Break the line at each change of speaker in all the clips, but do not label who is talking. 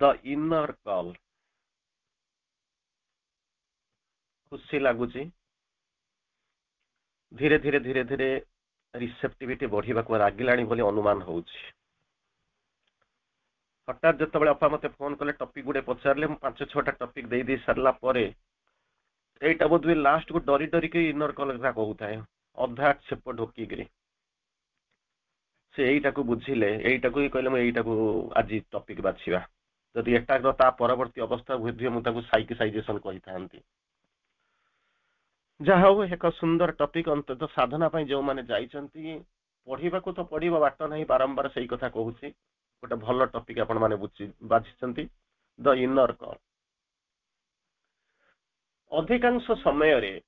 The inner call खुशी लगुच धीरे धीरे धीरे धीरे रिसेप्टिविटी बढ़िया लगिला अनुमान हो हठात जो अपा मत फोन कले टपिक गुड़े पचारे 5-6टा टपिक दे दी सारा पर यहीटा बोध हुए लास्ट को डरी डरिक इनर कॉल कहता है अधा छेप ढोकिक से यहीटा को बुझिले यहीटा को कहले मुझे आज टपिक बाछिबा जदि एटा परवर्ती अवस्था बुझे मुझे साइकिसाइजेशन कही था जहा हो एक सुंदर टपिक अंत साधना जो मैंने जाइछंती पढ़ा तो पढ़ा बाट नहीं बारंबार से कथा कहूँ गोटे भल टपिक आपण मैंने बाछिछंती द इनर कॉल अधिकांश समय रे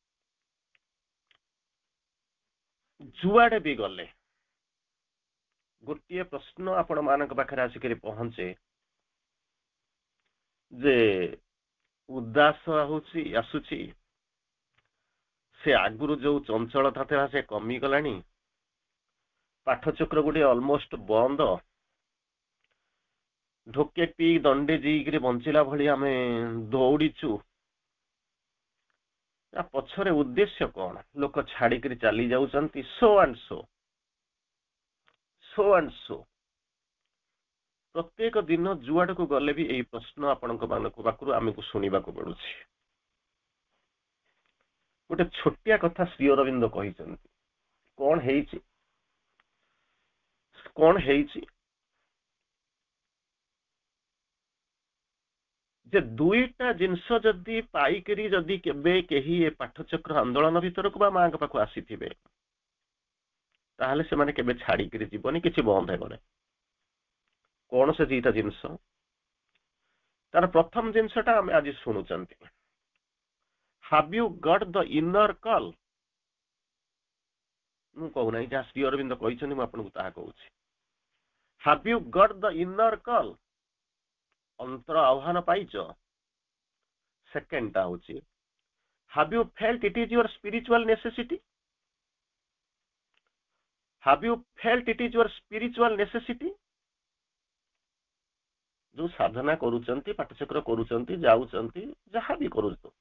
जुआड़े भी गले गोटे प्रश्न आपण मान पाखे आसिक पहुंचे जे उदास आसुची से आगुरु जो चंचलता था से कमी गलानी पाठचक्र गुटे ऑलमोस्ट बंद ढोके पी दंडे जी बंचिला भली आमे दौड़ीचु पछरे उद्देश्य कौन लोक छाड़ी चली जाउचंती सो एंड सो प्रत्येक दिन जुआड़ को गले भी यही प्रश्न आपण पाखु आमको शुणा पड़ू गोटे छोटिया कथा श्री अरविंद कही कौन जे दुईटा जिनस जदि पाइकरी जदि केबे केही ए पाठचक्र आंदोलन भीतर को माँ पाखु आसी ताहले से माने केबे छाड़ी करी जीवनी किछि बंद हेबने कौन से दुईटा जिनस तार प्रथम जिनसटा आम आज शुणुचंती Have you got the inner call? मु कहूना जहाँ श्री अरविंद कहते कहूँ Have you got the inner call? अंतर आह्वान पाइच सेकेंड टा होची Have you felt it is your spiritual necessity? Have you felt it is your spiritual necessity? जो साधना करूचंती पाठचक्र करूचंती जाऊचंती जहाँ भी करूचो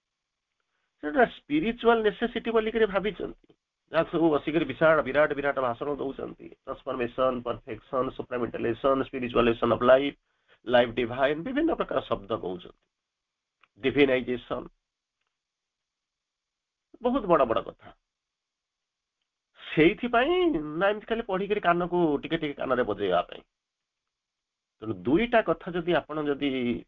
स्पिरिचुअल नेसेसिटी बोली भावी जहाँ सब बसिक विशाल विराट विराट भाषण दौरान transformation perfection supramentalisation spiritualisation of life life divine विभिन्न प्रकार शब्द कहते डिविनाइजेशन बहुत बड़ बड़ कथा से ना एमती खाली पढ़ी कान को टिके कान में बजेवाई तेणु दुईटा कथा जदि आपण जदि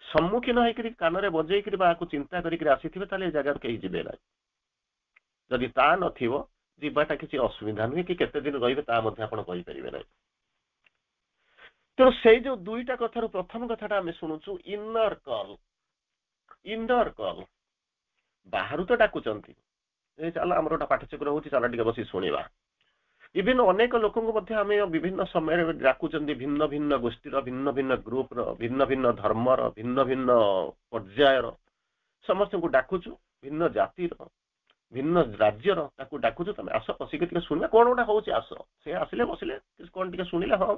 सम्मुखीन होकर कान में बजे चिंता करके जगह कहीं जीवे ना जदि ता नाटा किसी असुविधा नुहे कि केते दिन रही कहींपारे ना तेणु से जो दुईटा कथार प्रथम कथाटा आम शुणुचु इनर कॉल बाहर तो डाकुचंती चल आम गोटे पाठचक्र हो चल टे बस शुणा इवन अनेक लोक आम विभिन्न समय डाकुचंती भिन्न भिन्न गोष्ठीर भिन्न भिन्न ग्रुप्र भिन्न भिन्न धर्मर भिन्न भिन्न पर्यायर समस्त को डाकुचु भिन्न जातिर भिन्न राज्यर डाकुचु तुम आस बसिक शुणा कौन गोटा हूँ आस से आसिले बसिले कौन टे शुणिले हाँ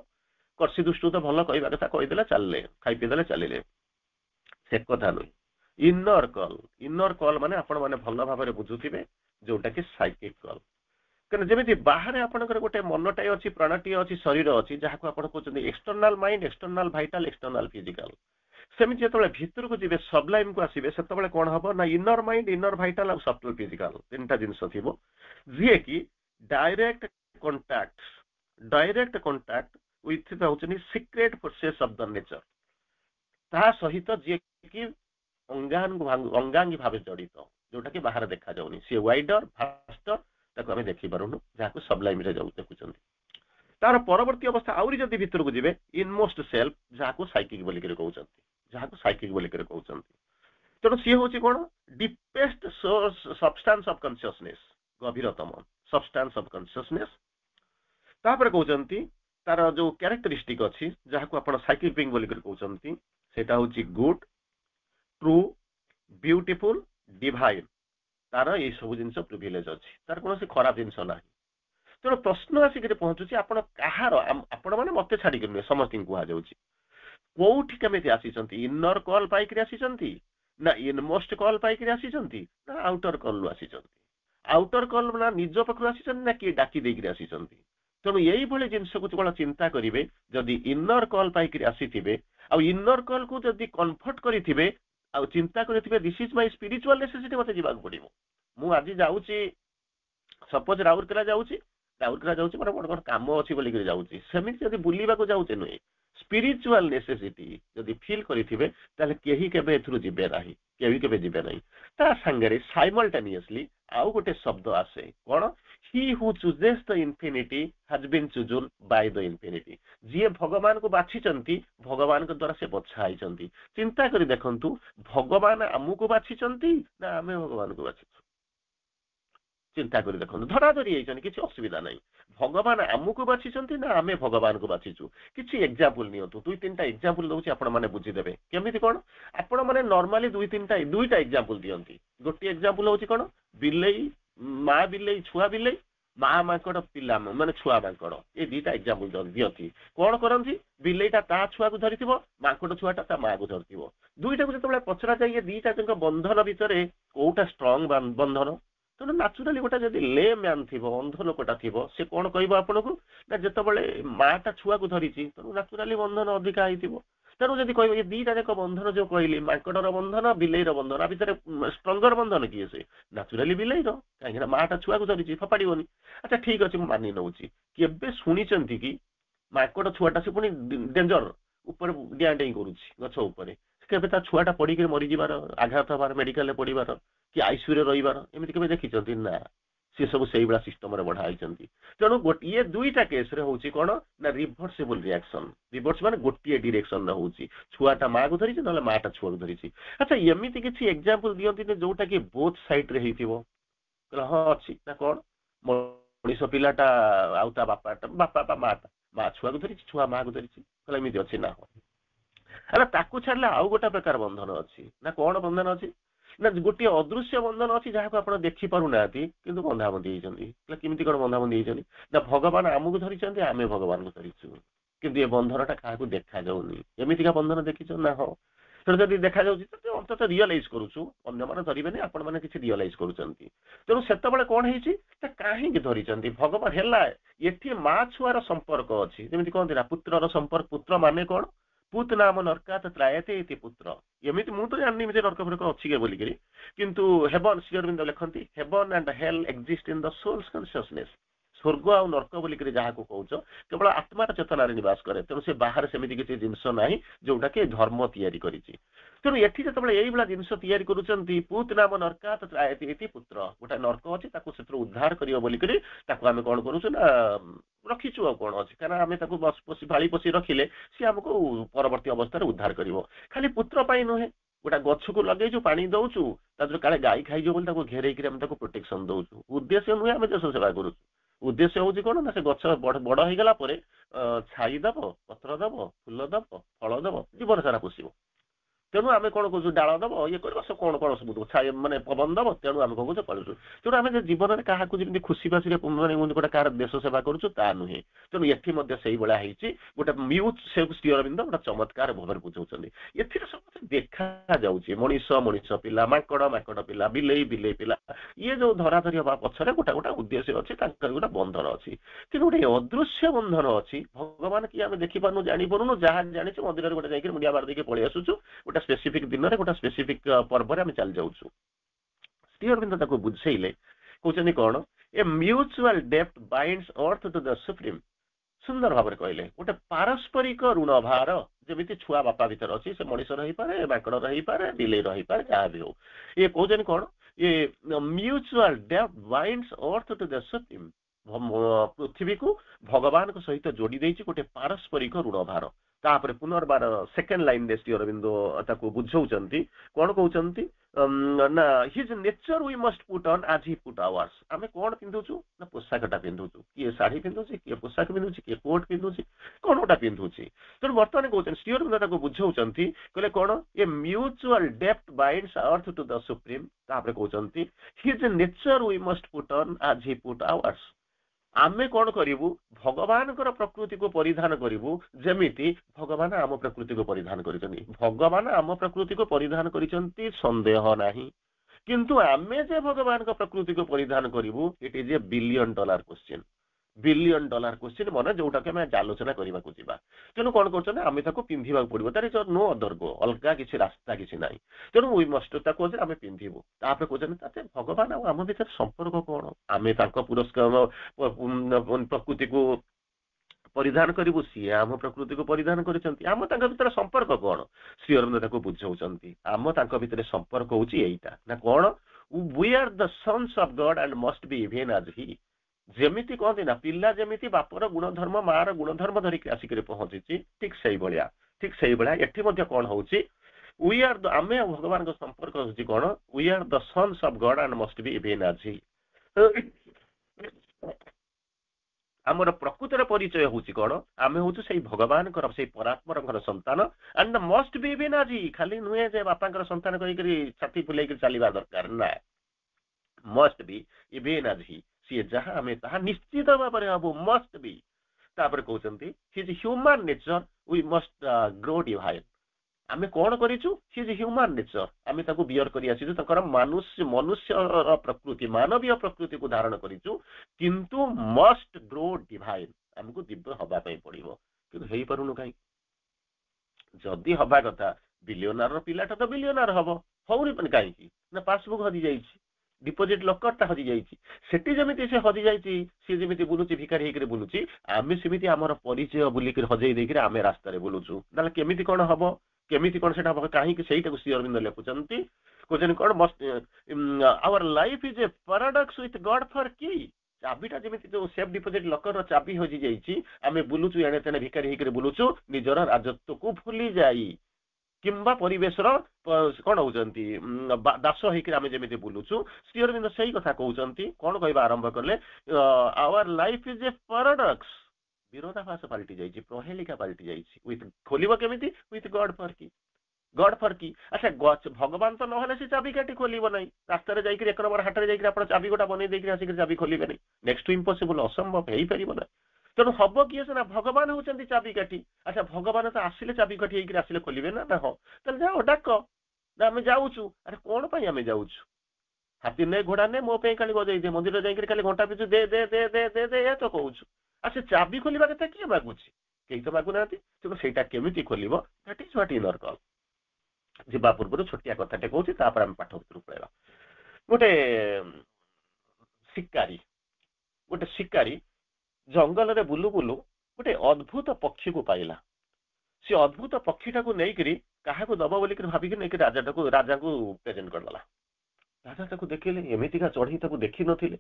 कर्सी दृष्टि तो भल कहवा कथा कहीदे चलिए खाई पीदे चलिए से कथा नुह इनर कॉल माने आपण माने भल भाव बुझुवे जोटा कि साइकिक कॉल कहीं जमी बाहर आपंकर गोटे मनटाए अच्छी प्राणटीए अच्छी शरीर अच्छी जहाँ को आप कहते external mind external vital external physical सेमती जो भीतर को जी सबलाइम को आसवे से कौन हम ना इनर माइंड इनर भाइटाल और सफ्टवेयर फिजिकल तीन टा जिनस थी जी कि डायरेक्ट कंटाक्ट विथ हूँ secret forces of the nature ता सहित जी कि अंगांगी भाव जड़ित जोटा कि बाहर देखा जाऊनी सी वाइडर फास्टर ताको आम देखी पारुनु जहाँ सबलाइम देखुं तार परवर्ती अवस्था आउरी जदि भीतर को जीवे इनमोस्ट सेल्फ जहाँ को साइकिक बोलिक कहते जहाँ को साइकिक बोलिक कहते तेणु सी हूँ कौन डीपेस्ट सब्सटेंस ऑफ कॉन्शियसनेस गभीरतम सब्सटेंस ऑफ कॉन्शियसनेस तापर कहते तार जो कैरेक्टरिस्टिक अच्छी जहाँ को आप साइकिक बीइंग बोलिक कहते सेटा हूँ गुड ट्रू ब्यूटीफुल डिवाइन तार ये सब जिन प्रिविलेज अच्छी तार कौन खराब जिनस ना तेणु प्रश्न आसिक पहुंचुची आपण कहार आपण मैंने मत छाड़ी नुहे समस्त कहुच्छी कोठी केमिति आसीचंती इनर कॉल पाइकरी आसीचंती ना इनमोस्ट कॉल पाइकरी आसीचंती ना आउटर कॉल आसीचंती आउटर कॉल ना निज पाखु आसीचंती ना किए डाकी देकरी आसीचंती तेणु यही भली जिनस को केवल चिंता करिवे जदि इनर कॉल पाइकरी आसीथिबे आ इनर कॉल को जदि कन्फर्ट करिथिबे आ चिंता करिथिबे this is my spiritual necessity मते जीवाक पड़िबो मु आज जाउची सपोज राउरकेला जाउची मोर बड़ बड़ काम अछि बोली कर जाउची सेमिति जदि बुलीबा को जाउचे नुए स्पिरिचुअल नेसेसिटी जदि फील करिथिबे ताले केही केबे एथरु जिबे नाही केही केबे जिबे नाही ता संगरे साइमल्टेनियसली आउ गोटे शब्द आसे कोन he who chooses the infinity has been chosen by the infinity जे भगवान को बाछिचंती भगवान के द्वारा से बछा आइचंती चिंता करी देखंतु भगवान हमु को बाछिचंती ना हमें भगवान को बाछिछु चिंता करी देखो धराधरी होइछन किछि असुविधा नाही भगवान आमुको बाछिचंती ना आमे भगवान को बाछिछु किछि एग्जांपल नियंतु दुई तीनटा एग्जांपल दउछि आपण माने बुझी देबे केमिति कोन आपण माने नॉर्मली दुईटा एग्जांपल दियंती गोटी एग्जांपल होछि कोन बिलेई मा बिलेई छुआ बिलेई मा माकड़ पिला माने छुआ माकड़ ए दुईटा एग्जांपल दियंती कोन करंती बिलेईटा ता छुआ को धरिथिबो माकड़ छुआटा ता मा को धरिथिबो दुईटा को जतबेला पछरा जाय ए दुईटा जंक बंधन भितरे कोउटा स्ट्रांग बंधन तेणु नाचुराली गोटे जब ले मैन थी अंध लोकटा थी से कौन कह आपन को ना जिते माटा छुआ को धरी तेणु नाचुराली बंधन अधिका हो तेणु जब कह ये दीटा जाक बंधन जो कहली माकड़र बंधन बिलेईर बंधन भितर स्ट्रंगर बंधन किए से नाचुराली बिलेईर कहीं माटा छुआ को धरी फपाड़नी अच्छा ठीक अच्छे मानि नौ केबे शुणी कि माकड़ छुआटा से पुणी डेंजर ऊपर डिया डेई करुच्ची गछ उपर केबे छुआटा पड़ी मरीजार आघात हबार मेडिकल पड़ार कि आईसीयू रहीबार एमती केबे देखिचंती ना सी सब से भाया सिस्टम रे बढ़ाई तेणु गोटे दुईटा केस रे होची कोन ना रिभर्सिबल रिएक्शन रिभर्स माने गोटे डायरेक्शन रे होची छुआटा माँ को धरिछि नले माटा छुआ को धरिछि अच्छा एमती किछि एग्जांपल दियंती ने जोटा कि बोथ साइड रे हेतिबो हां अछि ना कोन मनीष पिलाटा आउता बापा माँ छुआ को धरिछि छुआ माँ को धरिछि कहला एमती अछि ना अरे ताकू छाड़ले आउ गोटा प्रकार बंधन अछि ना कोन बंधन अछि ना गोटे अदृश्य बंधन अच्छी जहाँ को आप देखी पारना कि बंधाबंधी होती किमती कौन बंधाबंधी होती ना भगवान आमको धरी आम भगवान को धरीचु कि बंधनटा क्या देखा जाऊनी एमतीका बंधन देखी ना हाँ तो जब देखा अंत रियलाइज करुचु अन्य धरबे आपण मैंने किसी रियलाइज करूँ से कौन है कहीं धरी भगवान है ये माँ छुआर संपर्क अच्छी जमी कहते ना पुत्रर संपर्क पुत्र माने कौन पुत नाम नरकात त्रायते इति पुत्र एमिति मु तो जाननी जे नरक फरक अछि के बोली करी किंतु हेवन श्री अरविंद लिखंती heaven and hell exist in the soul's consciousness स्वर्ग आ नरक बोली करी जहा को कहउछ केवल आत्मार चेतना रे निवास करे तेणु से बाहर सेमिति किछि जिंस नाही जोटा के धर्म तयारी करिछि तेणु एठी जतबेले एई बला जिंस तयारी करूचंती पुत नाम नरकात त्रायते इति पुत्र गोटा नरक अछि ताको सेत्र उद्धार करियो बोली करी ताको आमे कोन करूछु ना रखिछु आ कोन अछि कारण आमे ताको बस पोसी भाली पोसी रखिले सी हमको परवर्ती अवस्था रे उद्धार करिवो खाली पुत्र पाई नहे गोटा गछ को लगेछु पानी दउछु तादर काले गाय खाइ जो बोली ताको घेरै कि हम ताको प्रोटेक्शन दउछु उद्देश्य नुहे आमे देश सेवा करूछु उद्देश्य हूँ कौन ना से गछ बड़ हो गला छाई दब पत्र दब फूल दब फल दब जीवन सारा पोषिब तेणु आम कौन कौन डाल दब ये कर कौन कौन सब छाई माने पवन दब तेणु आम कौन करूँ तेणु आम जीवन में क्या खुशी बासी माने गोटे क्या देश सेवा करूँ ता नुहे तेणु ये गोटे म्यूट श्री अरविंद गोटे चमत्कार भाव में बुझाऊँ ए सब देखा जाऊँगी मनीष मनीष पिला माकड़ माकड़ पिला बिलेई बिलेई पिला ये जो धराधरी हवा पछरे गोटा गोटा उद्देश्य अच्छी गोटे बंधन अच्छी कि गोटे अदृश्य बंधन अच्छी भगवान कि आम देखिपारू जापारू जहाँ जानी मंदिर गोटे जाकर मुंडिया बार देके पलि आसुचु गोटे स्पेसिफिक दिन में गोटे स्पेसिफिक पर्व में चल जाऊँ श्री अरविंद बुझेले कहते कौन a mutual depth binds earth to the supreme सुंदर भाव में कहले गोटे पारस्परिक ऋण भार जमी छुआ बापा भर अच्छी से मनीष रही पारे माकड़ रही पारे बिलेई रही पारे जहाँ भी हो ये कहते कौन ये mutual depth binds earth to the supreme पृथ्वी को भगवान को सहित जोड़ी देछि गोटे पारस्परिक ऋण भार तापर पुनर्बार सेकेंड लाइन दे श्री अरविंदो ताको बुझौचंती कोन कहउचंती ना his nature we must put on as he put ours आमे कोन पिंधुचु ना पोशाकटा पिंधुचु किए साड़ी पिंधुची किए पोशाक पिंधुची किए कोट पिंधुची कोन गोटा पिंधुची तो वर्तमान कहउचन श्री अरविंदो ताको बुझौचंती कहले कोन a mutual depth binds earth to the supreme तापर कहउचंती his nature we must put on as he put ours आमे कौन करिवु भगवान प्रकृति को परिधान करिवु जेमिति भगवान आम प्रकृति को परिधान करिसथि भगवान आम प्रकृति को परिधान करिसथि संदेह नाही किंतु आमे जे भगवान प्रकृति को परिधान करिवु it is a $1 billion question $1 billion question मन जोटा के मैं आलोचना करबा को जीवा तेनु कोन करछन आमे ताको पिंधिबा पड़िबो तार इज नो अदर गो अलगा किछि रास्ता किछि नाही तेनु वी मस्ट ताको जे आमे पिंधिबो तापे कोजन ताते भगवान आ आम भीतर संपर्क कोन आमे ताको पुरस्कार प्रकृति को परिधान करिवु सी आम प्रकृति को परिधान करिसंती आम तांका भीतर संपर्क कोन श्री अरविंद ताको बुझौचंती आम तांका भीतर संपर्क होची एइटा ना कोन we are the sons of God and must be even as he जेमिति कहते ना पिला जेमिति बापर गुणधर्म मार गुणधर्म धरिक आसिक पहुंची ठीक सही भाया एठी मध्य कौन होची वी आर आमे भगवान को संपर्क होची कौन we are the sons of God and must be even as he आमर प्रकृतर परिचय होची कौन आमे होची सही भगवान कर सही परात्मर संतान and must be even as he खाली नुहे जे बापा संतान कहिकरी छाती फुलाई चलवा दरकार ना must be even as he सी जहाँ आम ताहा निश्चित भाव में हम मस्ट बी तापर कहते his human nature we must grow divine आम कौन करूँ हिज ह्यूमन नेचर आम बियर कर मनुष्य प्रकृति मानवीय प्रकृति को धारण करूँ किंतु मस्ट ग्रो डिवाइन आमको दिव्य हवाई पड़ो कि पारुनु कहीं जदि हवा कथा बिलियनार पिलाटा तो बिलियनार हम हौनी कहीं ना पासबुक हजि जाइए डिपोजिट लकरटा हजि जाइए सेठी जमिति से हजि जाइए सी जमिति बुलुची भिखारी होकर बुलुची आमे सेमिति आमर परिचय बुलिक हजई देकर आम रास्तार बुलुचु ना केमिति कौन हम केमिति कौन से कहीं से श्री अरविंद लिखुंट कौन कौन our life is a paradox with God for key चाबीटा जमिति जो सेफ डिपोजिट लकर चाबी हजि जाइए आम बुलुचु एणे तेणे भिखारी होकर बुलुचु निजर राजत्व को भूली जाई किंबा परिवेशर कौन होती दास होकर आम जमी बुलुचु श्री अरविंद से कथा कहते कौन कह आरंभ कले our life is a paradox विरोधाभास पलटि जाइए प्रहेलिका पलटि जाइए खोल केमी विथ गॉड फॉर की अच्छा भगवान तो ना से चाबी काटी खोल ना रास्तार जाकर एक नंबर हाट में जाकर चाबी गोटा बनई आसिक चाबी खोलेंगे नहीं नेक्स्ट टू इम्पॉसिबल असंभव हो पार ना तेणु हम किए से ना भगवान होती चाबी काटी अच्छा भगवान तो आसिले चाबी काटी होकर आसिले खोलिए ना हाँ तो जाओ डाक ना आम जाऊँ अरे कौन आम जाऊँ हाथी ने घोड़ा ने मो पे खाली बजाई दे मंदिर जाकर खाली घंटा पिछू दे दे दे दे दे दे ये तो कहूँ अच्छा चाबी खोलिबा कथा किए मागुची कई तो मागुना तेणु ସେଇଟା केमिति खोलिबो that is what inner call जीवा पूर्व छोटिया कथाटे कहूँ तापर आम पाठ भीतर पड़ेगा गोटे शिकारी जंगल रे बुलू बुलू गोटे अद्भुत पक्षी को पाइला सी अद्भुत पक्षीटा को नहीं क्या दब बोल भाविक नहीं राजा को प्रेजेंट करदेला राजा ताको देखिले एमितिका चढ़ई ताको देखी नथिले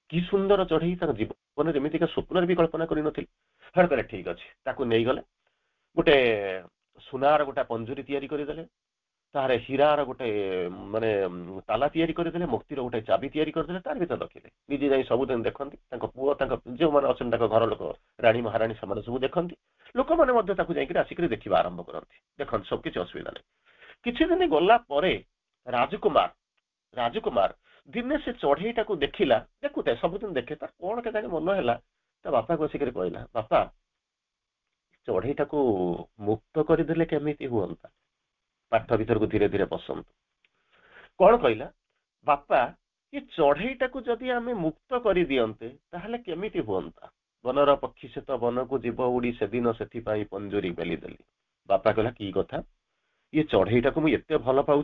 कि सुंदर चढ़ई जीवन एमितिका स्वप्न भी कल्पना करि नथिले हर करे ठीक अच्छे ताको नहीं गले गोटे सुनार गोटे पंजुरी तैयारी करदेले तार हीरार गोटे माने ताला तैयारी करदेले मुक्तिर गोटे चाबी तैयारी करदेले तार भीतर रखिले निजे जाई सबुदिन देखंती पुओ जो मैंने अच्छा घर लोक राणी महाराणी से सब देखंती लोक मैंने आसिक देखा आरंभ करती देखते सबकि असुविधा नहीं किसी दिन गला राजकुमार दिने से चढ़ईटा को देखिला देखुता सबुदिन देखे तार कौन के मन है बापा को आसिक कहला बापा चढ़ईटा को मुक्त करदे केमिति हुअंता पाठ भीतर को धीरे धीरे पसंद कौन कहला बापा ये चढ़ईटा को जदि आमे मुक्त कर दियंते ताहले केमिति हुअंता बनर पक्षी से तो वन को जीव उड़ी से दिन से पंजुरी बेली देली बापा कहला की कथा ये चढ़ईटा को मुझे भल पाऊँ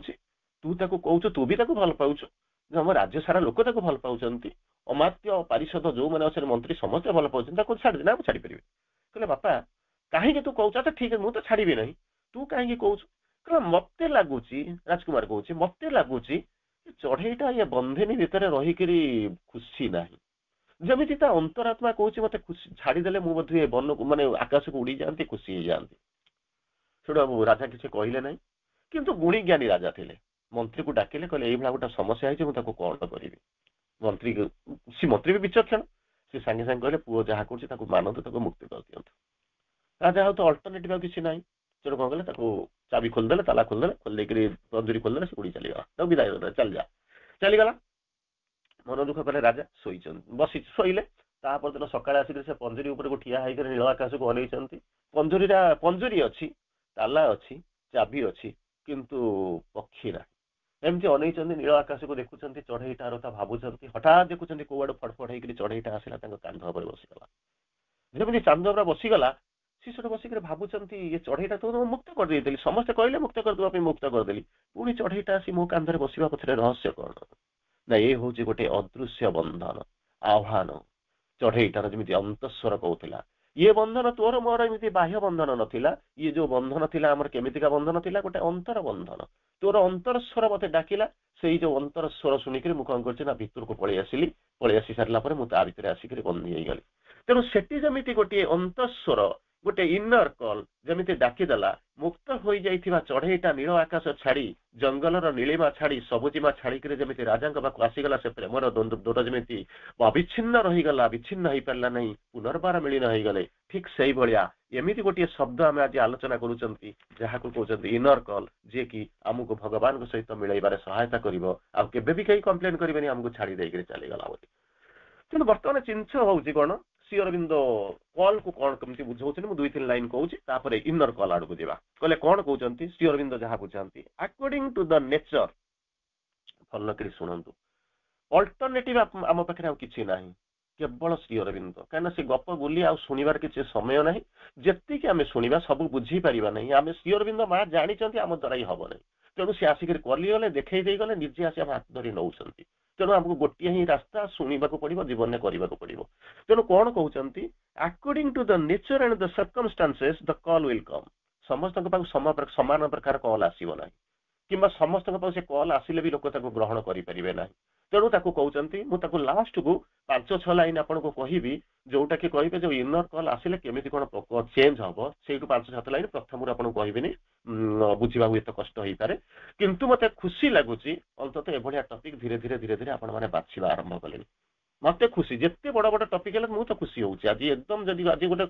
तू ताको कहू तू भी ताको भल पाऊछ हम राज्य सारा लोक ताको भल पाउछंती अमात्य पारिषद जो मैंने मंत्री समस्त भल पाउछंती छाड़ देना छाड़ी पारे कहले बापा कहीं तू कहू अच्छा ठीक है मुझे छाड़ी ना तू कहीं कहू मत लगुच राजकुमार कहूँ मत लगुच चढ़ईटा ये बंधेनी भितर रहीकि खुशी ना जमी अंतरात्मा कहूँ मत खुशी छाड़देले मुझे वन को माने आकाश को उड़ी जाती खुशी हो जाती शुण राजा किसी कहले ना किंतु गुणी ज्ञानी राजा थे मंत्री को डाकिले कहले ये गोटे समस्या है कौन करी मंत्री मंत्री भी विचक्षण सी सांगे सांगे कहले पुओ जहाँ कर मानतु मुक्ति कर दियंतु राजा हाँ तो अल्टरनेटिव किसी ना तेणु कौन कले चाबी खोलदेले ताला खोलदेले खोल पंजुरी खोलदेले से उड़ी चलीगला विदाय चल जा चलीगला मन दुख कले राजा बसी शोले ତାପରଦିନ ସକାଳେ ଆସିକି ସେ ପଞ୍ଜୁରୀ ଉପରକୁ ଠିଆ ହେଇକରି ନୀଳ ଆକାଶକୁ ଅନେଇଛନ୍ତି। ପଞ୍ଜୁରୀ ଅଛି, ତାଲା ଅଛି, ଚାବି ଅଛି, କିନ୍ତୁ ପକ୍ଷୀ ନାହିଁ। ଏମିତି ଅନେଇଛନ୍ତି, ନୀଳ ଆକାଶକୁ ଦେଖୁଛନ୍ତି, ଚଢେଇଟାର କଥା ଭାବୁଛନ୍ତି। ହଠାତ୍ ଦେଖୁଛନ୍ତି କୋଉଆଡୁ ଫଡଫଡ ହେଇକରି ଚଢେଇଟା ଆସିଲା, ତାଙ୍କ କାନ୍ଧ ଉପରେ ବସିଗଲା। ଯେମିତି ଚାନ୍ଦ ଉପରେ ବସିଗଲା, ସେ ସେଠି ବସିକରି ଭାବୁଛନ୍ତି ଏ ଚଢେଇଟା ତ ମୁଁ ମୁକ୍ତ କରିଦେଇଥିଲି, ସମସ୍ତେ କହିଲେ ମୁକ୍ତ କରିଦେବା ପାଇଁ ମୁକ୍ତ କରିଦେଲି, ପୁଣି ଚଢେଇଟା ଆସି ମୋ କାନ୍ଧରେ ବସିବା ପଛରେ ରହସ୍ୟ କଣ? ନା ଏ ହଉଛି ଗୋଟେ ଅଦୃଶ୍ୟ ବନ୍ଧନ, ଆହ୍ୱାନ। ଚଢେଇଟାର ଯେମିତି ଅନ୍ତଃସ୍ୱର କହୁଥିଲା, ଇଏ ବନ୍ଧନ ତୋର ମୋର ଏମିତି ବାହ୍ୟ ବନ୍ଧନ ନଥିଲା, ଇଏ ଯୋଉ ବନ୍ଧନ ଥିଲା ଆମର କେମିତିକା ବନ୍ଧନ ଥିଲା? ଗୋଟେ ଅନ୍ତର ବନ୍ଧନ। ତୋର ଅନ୍ତର ସ୍ୱର ମତେ ଡାକିଲା, ସେଇ ଯୋଉ ଅନ୍ତର ସ୍ୱର ଶୁଣିକିରି ମୁଁ କଣ କରୁଛି ନା ଭିତରକୁ ପଳେଇ ଆସିଲି। ପଳେଇ ଆସି ସାରିଲା ପରେ ମୁଁ ତା ଭିତରେ ଆସିକରି ବନ୍ଦୀ ହେଇଗଲି। ତେଣୁ ସେଠି ଯେମିତି ଗୋଟିଏ ଅନ୍ତଃସ୍ୱର, ଗୋଟେ ଇନର କଲ ଯେମିତି ଡାକିଦେଲା, ମୁକ୍ତ ହୋଇଯାଇଥିବା ଚଢେଇଟା ନୀଳ ଆକାଶ ଛାଡି, ଜଙ୍ଗଲର ନୀଳିମା ଛାଡି, ସବୁଜିମା ଛାଡିକିରି ଯେମିତି ରାଜାଙ୍କ ପାଖକୁ ଆସିଗଲା, ସେ ପ୍ରେମର ଦୋଟ ଯେମିତି ଅବିଚ୍ଛିନ୍ନ ରହିଗଲା, ବିଚ୍ଛିନ୍ନ ହେଇପାରିଲା ନାହିଁ, ପୁନର୍ବାର ମିଳିନ ହେଇଗଲେ, ଠିକ ସେଇଭଳିଆ ଏମିତି ଗୋଟିଏ ଶବ୍ଦ ଆମେ ଆଜି ଆଲୋଚନା କରୁଛନ୍ତି, ଯାହାକୁ କହୁଛନ୍ତି ଇନର କଲ, ଯିଏକି ଆମକୁ ଭଗବାନଙ୍କ ସହିତ ମିଳେଇବାରେ ସହାୟତା କରିବ। ଆଉ କେବେ ବି କେହି କମ୍ପ୍ଲେନ କରିବେନି ଆମକୁ ଛାଡି ଦେଇକରି ଚାଲିଗଲା ବୋଲି। କିନ୍ତୁ ବର୍ତ୍ତମାନ ଜିନିଷ ହଉଛି କଣ, ଶ୍ରୀ ଅରବିନ୍ଦ କଲକୁ କଣ କେମିତି ବୁଝଉଛନ୍ତି, ମୁଁ 2-3 ଲାଇନ କହୁଛି, ତାପରେ ଇନର କଲ ଆଡକୁ ଯିବା। କହିଲେ କଣ କହୁଛନ୍ତି ଶ୍ରୀ ଅରବିନ୍ଦ, ଯାହା ବୁଝାନ୍ତି, ଆକର୍ଡିଂ ଟୁ ଦ ନେଚର। ଭଲ କରି ଶୁଣନ୍ତୁ, ଅଲ୍ଟରନେଟିଭ ଆମ ପାଖରେ ଆଉ କିଛି ନାହିଁ, କେବଳ ଶ୍ରୀ ଅରବିନ୍ଦ। କାହିଁକିନା ସେ ଗପ ବୋଲି ଆଉ ଶୁଣିବାର କିଛି ସମୟ ନାହିଁ। ଯେତିକି ଆମେ ଶୁଣିବା ସବୁ ବୁଝିପାରିବା ନାହିଁ। ଆମେ ଶ୍ରୀ ଅରବିନ୍ଦ ମା ଜାଣିଛନ୍ତି, ଆମ ଦ୍ୱାରା ହିଁ ହବ ନାହିଁ। ତେଣୁ ସେ ଆସିକରି କଲିଗଲେ, ଦେଖେଇ ଦେଇଗଲେ, ନିଜେ ଆସି ଆମ ହାତ ଧରି ନଉଛନ୍ତି। ତେଣୁ ଆମକୁ ଗୋଟିଏ ହିଁ ରାସ୍ତା, ଶୁଣିବାକୁ ପଡିବ, ଜୀବନରେ କରିବାକୁ ପଡିବ। ତେଣୁ କଣ କହୁଛନ୍ତି, according to the nature and the circumstances the call will come. ସମସ୍ତଙ୍କ ପାଖକୁ ସମାନ ପ୍ରକାର କଲ୍ ଆସିବ ନାହିଁ, କିମ୍ବା ସମସ୍ତଙ୍କ ପାଖକୁ ସେ କଲ୍ ଆସିଲେ ବି ଲୋକ ତାକୁ ଗ୍ରହଣ କରିପାରିବେ ନାହିଁ। ତେଣୁ ତାକୁ କହୁଛନ୍ତି, ମୁଁ ତାକୁ ଲାଷ୍ଟକୁ 5-6 ଲାଇନ ଆପଣଙ୍କୁ କହିବି, ଯୋଉଟା କି କହିବେ ଯୋଉ ଇନର କଲ୍ ଆସିଲେ କେମିତି କଣ ଚେଞ୍ଜ ହବ। ସେଇଠୁ 5-7 ଲାଇନ ପ୍ରଥମରୁ ଆପଣଙ୍କୁ କହିବିନି, ବୁଝିବାକୁ ଏତେ କଷ୍ଟ ହେଇପାରେ। କିନ୍ତୁ ମତେ ଖୁସି ଲାଗୁଛି ଅନ୍ତତଃ ଏଭଳିଆ ଟପିକ ଧୀରେ ଧୀରେ ଆପଣ ମାନେ ବାଛିବା ଆରମ୍ଭ କଲେଣି। ମତେ ଖୁସି, ଯେତେ ବଡ ବଡ ଟପିକ ହେଲେ ମୁଁ ତ ଖୁସି ହଉଛି ଆଜି ଏକଦମ। ଯଦି ଆଜି ଗୋଟେ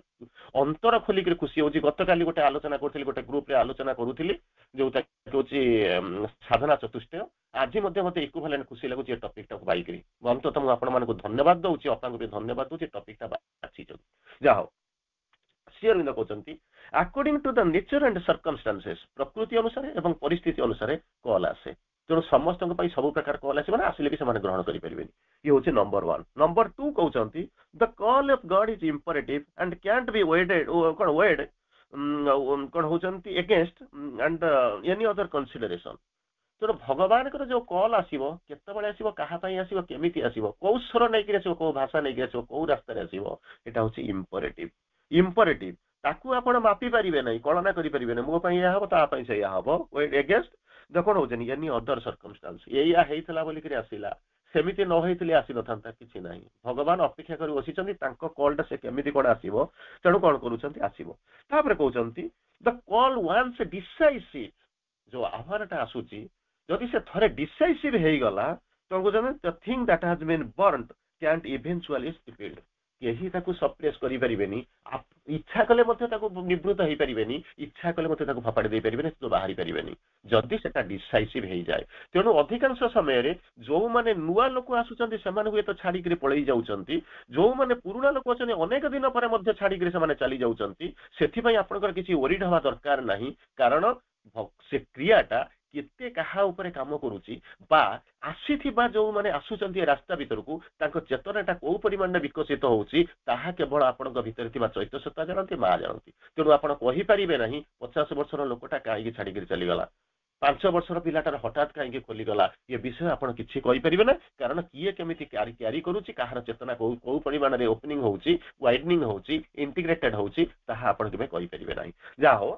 ଅନ୍ତର ଖୋଲିକିରି ଖୁସି ହଉଛି। ଗତକାଲି ଗୋଟେ ଆଲୋଚନା କରୁଥିଲି, ଗୋଟେ ଗ୍ରୁପରେ ଆଲୋଚନା କରୁଥିଲି, ଯୋଉଟା ହଉଛି ସାଧନା ଚତୁଷ୍ଟୟ। ଆଜି ମଧ୍ୟ ମତେ ଇକ୍ୱିଭାଲେଣ୍ଟ ଖୁସି ଲାଗୁଛି ଏ ଟପିକଟାକୁ ପାଇକିରି। ଅନ୍ତତଃ ମୁଁ ଆପଣମାନଙ୍କୁ ଧନ୍ୟବାଦ ଦଉଛି, ଅପାଙ୍କୁ ବି ଧନ୍ୟବାଦ ଦଉଛି, ଟପିକଟା ବାଛିଛନ୍ତି। ଯାହା ହଉ, ଶ୍ରୀ ଅରବିନ୍ଦ କହୁଛନ୍ତି, according to the nature and circumstances, ପ୍ରକୃତି ଅନୁସାରେ ଏବଂ ପରିସ୍ଥିତି ଅନୁସାରେ କଲ୍ ଆସେ। ତେଣୁ ସମସ୍ତଙ୍କ ପାଇଁ ସବୁ ପ୍ରକାର କଲ୍ ଆସିବ ନା, ଆସିଲେ ବି ସେମାନେ ଗ୍ରହଣ କରିପାରିବେନି। ଇଏ ହଉଛି ନମ୍ବର 1। ନମ୍ବର 2 କହୁଛନ୍ତି, the call of God is imperative and can't be weighed କଣ ହଉଛନ୍ତି against and any other consideration. ତେଣୁ ଭଗବାନଙ୍କର ଯୋଉ କଲ୍ ଆସିବ, କେତେବେଳେ ଆସିବ, କାହା ପାଇଁ ଆସିବ, କେମିତି ଆସିବ, କୋଉ ସ୍ୱର ନେଇକି ଆସିବ, କୋଉ ଭାଷା ନେଇକି ଆସିବ, କୋଉ ରାସ୍ତାରେ ଆସିବ, ଏଟା ହଉଛି ଇମ୍ପରେଟିଭ। ଇମ୍ପରେଟିଭ ତାକୁ ଆପଣ ମାପି ପାରିବେ ନାହିଁ, କଳନା କରିପାରିବେ ନାହିଁ। ମୋ ପାଇଁ ଏହା ହବ, ତା ପାଇଁ ସେଇଆ ହବ। ଏଗେନ୍ଷ୍ଟ ଦେଖଣ ହଉଛନ୍ତି ଏନି ଅଦର ସର୍କମଷ୍ଟାନ୍ସ। ଏଇଆ ହେଇଥିଲା ବୋଲିକିରି ଆସିଲା, ସେମିତି ନ ହେଇଥିଲେ ଆସିନଥାନ୍ତା, କିଛି ନାହିଁ। ଭଗବାନ ଅପେକ୍ଷା କରି ବସିଛନ୍ତି, ତାଙ୍କ କଲଟା ସେ କେମିତି କଣ ଆସିବ, ତେଣୁ କଣ କରୁଛନ୍ତି, ଆସିବ। ତାପରେ କହୁଛନ୍ତି, ଦ କଲ୍ ୱାନ୍ସ ଡିସାଇସିଭ, ଯୋଉ ଆହ୍ୱାନଟା ଆସୁଛି, ଯଦି ସେ ଥରେ ଡିସାଇସିଭ ହେଇଗଲା, ତ କହୁଛନ୍ତି the thing that has been born can't eventually stupid. କେହି ତାକୁ ସପ୍ରେସ କରିପାରିବେନି, ଇଚ୍ଛା କଲେ ମଧ୍ୟ ତାକୁ ନିବୃତ ହେଇପାରିବେନି, ଇଚ୍ଛା କଲେ ମଧ୍ୟ ତାକୁ ଫପାଡ଼ି ଦେଇପାରିବେନି, ସେ ବାହାରି ପାରିବେନି, ଯଦି ସେଟା ଡିସାଇସିଭ ହେଇଯାଏ। ତେଣୁ ଅଧିକାଂଶ ସମୟରେ ଯୋଉମାନେ ନୂଆ ଲୋକ ଆସୁଛନ୍ତି, ସେମାନେ ହୁଏତ ଛାଡିକିରି ପଳେଇ ଯାଉଛନ୍ତି। ଯୋଉମାନେ ପୁରୁଣା ଲୋକ ଅଛନ୍ତି, ଅନେକ ଦିନ ପରେ ମଧ୍ୟ ଛାଡିକିରି ସେମାନେ ଚାଲି ଯାଉଛନ୍ତି। ସେଥିପାଇଁ ଆପଣଙ୍କର କିଛି ଓରିଡ୍ ହବା ଦରକାର ନାହିଁ, କାରଣ ସେ କ୍ରିୟାଟା କେତେ କାହା ଉପରେ କାମ କରୁଛି, ବା ଆସିଥିବା ଯୋଉମାନେ ଆସୁଛନ୍ତି ଏ ରାସ୍ତା ଭିତରକୁ, ତାଙ୍କ ଚେତନାଟା କୋଉ ପରିମାଣରେ ବିକଶିତ ହଉଛି, ତାହା କେବଳ ଆପଣଙ୍କ ଭିତରେ ଥିବା ଚୈତନ୍ୟ ସତ୍ତା ଜାଣନ୍ତି, ମା ଜାଣନ୍ତି। ତେଣୁ ଆପଣ କହିପାରିବେ ନାହିଁ 50 ବର୍ଷର ଲୋକଟା କାହିଁକି ଛାଡିକିରି ଚାଲିଗଲା, 5 ବର୍ଷର ପିଲାଟାର ହଠାତ୍ କାହିଁକି ଖୋଲିଗଲା, ଏ ବିଷୟ ଆପଣ କିଛି କହିପାରିବେ ନା। କାରଣ କିଏ କେମିତି କ୍ୟାରି କରୁଛି, କାହାର ଚେତନା କୋଉ ପରିମାଣରେ ଓପନିଂ ହଉଛି, ୱାଇଡନିଂ ହଉଛି, ଇଣ୍ଟିଗ୍ରେଟେଡ ହଉଛି, ତାହା ଆପଣ କେବେ କହିପାରିବେ ନାହିଁ। ଯାହା ହଉ,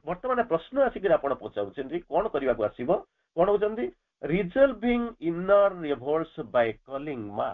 ବର୍ତ୍ତମାନ ପ୍ରଶ୍ନ ଆସିକିରି ଆପଣ ପଚାରୁଛନ୍ତି କଣ କରିବାକୁ ଆସିବ। କଣ ହଉଛନ୍ତି, ରିଜଲଭିଂ ଇନର ରିଭୋଲ୍ଟସ ବାଇ କଲିଂ ମା,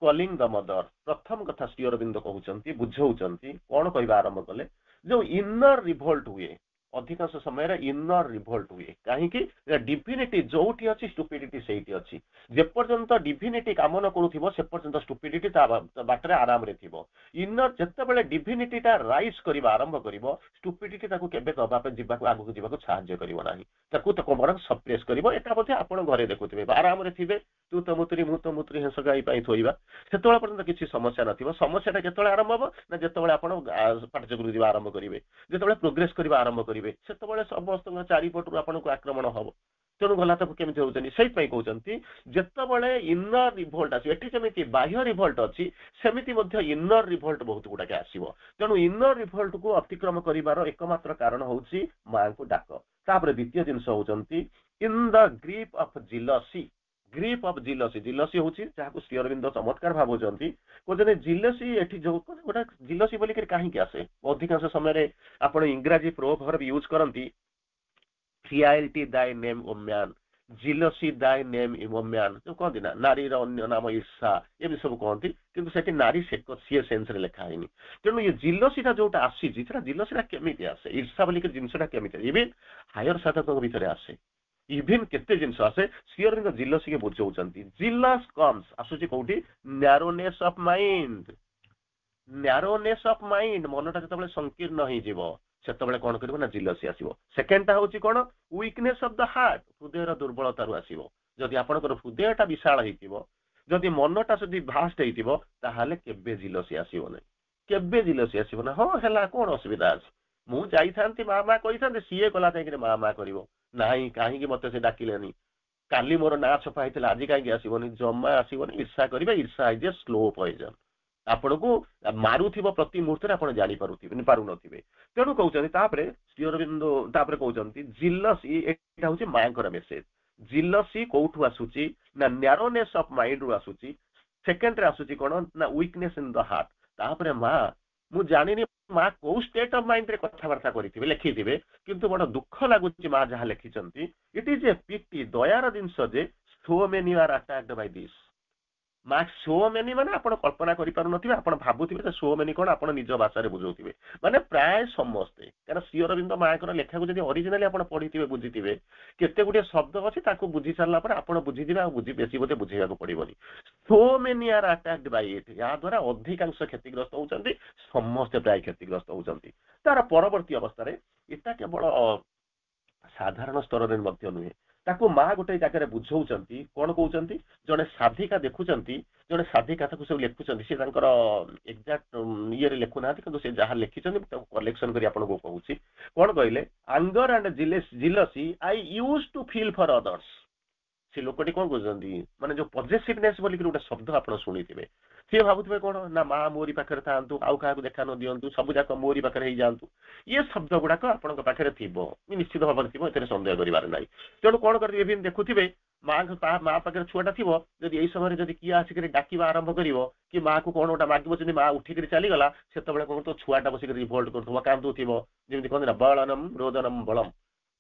କଲିଂ ଦ ମଦର। ପ୍ରଥମ କଥା ଶ୍ରୀ ଅରବିନ୍ଦ କହୁଛନ୍ତି, ବୁଝଉଛନ୍ତି, କଣ କହିବା ଆରମ୍ଭ କଲେ, ଯୋଉ ଇନର ରିଭୋଲ୍ଟ ହୁଏ, ଅଧିକାଂଶ ସମୟରେ ଇନର ରିଭୋଲ୍ଟ ହୁଏ କାହିଁକି ଡିଭିନିଟି ଯୋଉଠି ଅଛି ଷ୍ଟୁପିଡିଟି ସେଇଠି ଅଛି ଯେପର୍ଯ୍ୟନ୍ତ ଡିଭିନିଟି କାମ ନ କରୁଥିବ ସେ ପର୍ଯ୍ୟନ୍ତ ଷ୍ଟୁପିଡିଟି ତା ବାଟରେ ଆରାମରେ ଥିବ ଇନର ଯେତେବେଳେ ଡିଭିନିଟିଟା ରାଇଜ କରିବା ଆରମ୍ଭ କରିବ ଷ୍ଟୁପିଡିଟି ତାକୁ କେବେ ଦବା ପାଇଁ ଯିବାକୁ ଆଗକୁ ଯିବାକୁ ସାହାଯ୍ୟ କରିବ ନାହିଁ ତାକୁ ବରଂ ସପ୍ରେସ୍ କରିବ ଏଟା ବୋଧେ ଆପଣ ଘରେ ଦେଖୁଥିବେ ଆରାମରେ ଥିବେ ତୁ ତ ମୁତୁରି ମୁଁ ତ ମୁତୁରି ହେଁସ ଗାଈ ପାଇଁ ଥୋଇବା ସେତେବେଳେ ପର୍ଯ୍ୟନ୍ତ କିଛି ସମସ୍ୟା ନଥିବ ସମସ୍ୟାଟା କେତେବେଳେ ଆରମ୍ଭ ହବ ନା ଯେତେବେଳେ ଆପଣ ପାଠଚକ୍ର ଯିବା ଆରମ୍ଭ କରିବେ ଯେତେବେଳେ ପ୍ରୋଗ୍ରେସ କରିବା ଆରମ୍ଭ କରିବେ ସେତେବେଳେ ସମସ୍ତଙ୍କ ଚାରିପଟରୁ ଆପଣଙ୍କୁ ଆକ୍ରମଣ ହବ ତେଣୁ ଗଲା ତାକୁ କେମିତି ହଉଛନ୍ତି ସେଇଥିପାଇଁ କହୁଛନ୍ତି ଯେତେବେଳେ ଇନର ରିଭୋଲ୍ଟ ଆସିବ ଏଠି ଯେମିତି ବାହ୍ୟ ରିଭୋଲ୍ଟ ଅଛି ସେମିତି ମଧ୍ୟ ଇନର ରିଭୋଲ୍ଟ ବହୁତ ଗୁଡାକେ ଆସିବ ତେଣୁ ଇନର ରିଭୋଲ୍ଟକୁ ଅତିକ୍ରମ କରିବାର ଏକମାତ୍ର କାରଣ ହଉଛି ମାଙ୍କୁ ଡାକ ତାପରେ ଦ୍ୱିତୀୟ ଜିନିଷ ହଉଛନ୍ତି ଇନ ଦ ଗ୍ରିପ୍ ଅଫ ଜିଲସି ଗ୍ରିପ୍ ଅଫ ଜିଲସି ହଉଛି ଯାହାକୁ ଶ୍ରୀ ଅରବିନ୍ଦ ଚମତ୍କାର ଭାବୁଛନ୍ତି କହୁଛନ୍ତି ଜିଲସି ଏଠି ଯୋଉ ଗୋଟେ ଜିଲସି ବୋଲିକି କାହିଁକି ଆସେ ଅଧିକାଂଶ ସମୟରେ ଆପଣ ଇଂରାଜୀ ପ୍ରୋଭର୍ବ ୟୁଜ କରନ୍ତି ଫିଆଇଲିଟି ଦାଇ ନେମ୍ ଓ ମ୍ୟାନ ଜିଲସି ଦାଇ ନେମ୍ ଓ ମ୍ୟାନ ଯୋଉ କହନ୍ତି ନା ନାରୀର ଅନ୍ୟ ନାମ ଈର୍ଷା ଏମିତି ସବୁ କହନ୍ତି କିନ୍ତୁ ସେଠି ନାରୀ ସିଏ ସେନ୍ସରେ ଲେଖା ହେଇନି ତେଣୁ ଏ ଜିଲସିଟା ଯୋଉଟା ଆସିଛି ସେଟା ଜିଲସିଟା କେମିତି ଆସେ ଈର୍ଷା ବୋଲିକି ଜିନିଷଟା କେମିତି ଇଭିନ୍ ହାୟର ସାଧକଙ୍କ ଭିତରେ ଆସେ ଇଭିନ୍ କେତେ ଜିନିଷ ଆସେ ଶ୍ରୀ ଅରବିନ୍ଦ ଜିଲସିକି ବୁଝଉଛନ୍ତି ଜିଲସ୍ କମ୍ସ ଆସୁଛି କୋଉଠି ନ୍ୟାରୋନେସ୍ ଅଫ ମାଇଣ୍ଡ ମନଟା ଯେତେବେଳେ ସଂକୀର୍ଣ୍ଣ ହେଇଯିବ ସେତେବେଳେ କଣ କରିବ ନା ଜିଲସି ଆସିବ ସେକେଣ୍ଡଟା ହଉଛି କଣ ୱିକନେସ୍ ଅଫ ଦ ହାର୍ଟ ହୃଦୟର ଦୁର୍ବଳତାରୁ ଆସିବ ଯଦି ଆପଣଙ୍କର ହୃଦୟଟା ବିଶାଳ ହେଇଥିବ ଯଦି ମନଟା ଯଦି ଭାଷ୍ଟ ହେଇଥିବ ତାହେଲେ କେବେ ଜିଲସି ଆସିବ ନାହିଁ କେବେ ଜିଲସି ଆସିବ ନା ହଁ ହେଲା କଣ ଅସୁବିଧା ଅଛି ମୁଁ ଯାଇଥାନ୍ତି ମା କହିଥାନ୍ତି ସିଏ ଗଲା ଯାଇକିରି ମା କରିବ ନାହିଁ କାହିଁକି ମତେ ସେ ଡାକିଲେନି କାଲି ମୋର ନାଁ ଛପା ହେଇଥିଲା ଆଜି କାହିଁକି ଆସିବନି ଜମା ଆସିବନି ଈର୍ଷା କରିବେ ଈର୍ଷା ଇଜ ଏ ସ୍ଲୋ ପଏଜନ ଆପଣଙ୍କୁ ମାରୁଥିବ ପ୍ରତି ମୁହୂର୍ତ୍ତରେ ଆପଣ ପାରୁନଥିବେ ତେଣୁ କହୁଛନ୍ତି ତାପରେ ଶ୍ରୀ ଅରବିନ୍ଦ ତାପରେ କହୁଛନ୍ତି ଜିଲସି ଏଇଟା ହଉଛି ମାଙ୍କର ମେସେଜ ଜିଲସି କୋଉଠୁ ଆସୁଛି ନା ନ୍ୟାରୋନେସ୍ ଅଫ ମାଇଣ୍ଡ ରୁ ଆସୁଛି ସେକେଣ୍ଡରେ ଆସୁଛି କଣ ନା ୱିକନେସ୍ ଇନ ଦ ହାର୍ଟ ତାପରେ ମୁଁ ଜାଣିନି ମା କୋଉ ଷ୍ଟେଟ୍ ଅଫ ମାଇଣ୍ଡରେ କଥାବାର୍ତ୍ତା କରିଥିବେ ଲେଖିଥିବେ କିନ୍ତୁ ବଡ ଦୁଃଖ ଲାଗୁଛି ମା ଯାହା ଲେଖିଛନ୍ତି ଇଟ୍ ଇଜ ଏ ପିଟି ଦୟାର ଜିନିଷ ଯେ so many are attacked by this ମା ସୋ ମେନି ମାନେ ଆପଣ କଳ୍ପନା କରିପାରୁନଥିବେ ଆପଣ ଭାବୁଥିବେ ଯେ ସୋ ମେନି କଣ ଆପଣ ନିଜ ଭାଷାରେ ବୁଝଉଥିବେ ମାନେ ପ୍ରାୟ ସମସ୍ତେ କାରଣ ଶ୍ରୀ ଅରବିନ୍ଦ ମାଙ୍କର ଲେଖାକୁ ଯଦି ଅରିଜିନାଲି ଆପଣ ପଢିଥିବେ ବୁଝିଥିବେ କେତେ ଗୁଡିଏ ଶବ୍ଦ ଅଛି ତାକୁ ବୁଝି ସାରିଲା ପରେ ଆପଣ ବୁଝିଥିବେ ଆଉ ବେଶୀ ବୋଧେ ବୁଝେଇବାକୁ ପଡିବନି show many are attacked Bai ଇଟ୍ ଏହା ଦ୍ୱାରା ଅଧିକାଂଶ କ୍ଷତିଗ୍ରସ୍ତ ହଉଛନ୍ତି ସମସ୍ତେ ପ୍ରାୟ କ୍ଷତିଗ୍ରସ୍ତ ହଉଛନ୍ତି ତାର ପରବର୍ତ୍ତୀ ଅବସ୍ଥାରେ ଏଟା କେବଳ ସାଧାରଣ ସ୍ତରରେ ମଧ୍ୟ ନୁହେଁ ତାକୁ ମା ଗୋଟେ ଜାଗାରେ ବୁଝଉଛନ୍ତି କଣ କହୁଛନ୍ତି ଜଣେ ସାଧିକା ଦେଖୁଛନ୍ତି ଜଣେ ସାଧିକା ତାକୁ ସବୁ ଲେଖୁଛନ୍ତି ସେ ତାଙ୍କର ଏକ୍ଜାକ୍ଟ ଇଏରେ ଲେଖୁନାହାନ୍ତି କିନ୍ତୁ ସେ ଯାହା ଲେଖିଛନ୍ତି ମୁଁ ତାକୁ କଲେକ୍ସନ କରି ଆପଣଙ୍କୁ କହୁଛି କଣ କହିଲେ anger and jealousy I use to feel for others ସେ ଲୋକଟି କଣ କହୁଛନ୍ତି ମାନେ ଯୋଉ ପଜେସିଭନେସ୍ ବୋଲିକି ଗୋଟେ ଶବ୍ଦ ଆପଣ ଶୁଣିଥିବେ ସିଏ ଭାବୁଥିବେ କଣ ନା ମା ମୋରି ପାଖରେ ଥାଆନ୍ତୁ ଆଉ କାହାକୁ ଦେଖା ନ ଦିଅନ୍ତୁ ସବୁ ଯାକ ମୋରି ପାଖରେ ହେଇଯାଆନ୍ତୁ ଇଏ ଶବ୍ଦ ଗୁଡାକ ଆପଣଙ୍କ ପାଖରେ ଥିବ ନିଶ୍ଚିତ ଭାବରେ ଥିବ ଏଥିରେ ସନ୍ଦେହ କରିବାର ନାହିଁ ତେଣୁ କଣ କରିବେ ଏବେ ଦେଖୁଥିବେ ମା ପାଖରେ ଛୁଆଟା ଥିବ ଯଦି ଏଇ ସମୟରେ ଯଦି କିଏ ଆସିକରି ଡାକିବା ଆରମ୍ଭ କରିବ କି ମାକୁ କଣ ଗୋଟେ ମାଗିବ ଯଦି ମା ଉଠିକରି ଚାଲିଗଲା ସେତେବେଳେ କଣ ତ ଛୁଆଟା ବସିକରି ରିଭୋଲ୍ଟ କରୁଥିବ କାନ୍ଦୁଥିବ ଯେମିତି କହନ୍ତି ନା ବଳନମ ରୋଦନମ ବଳମ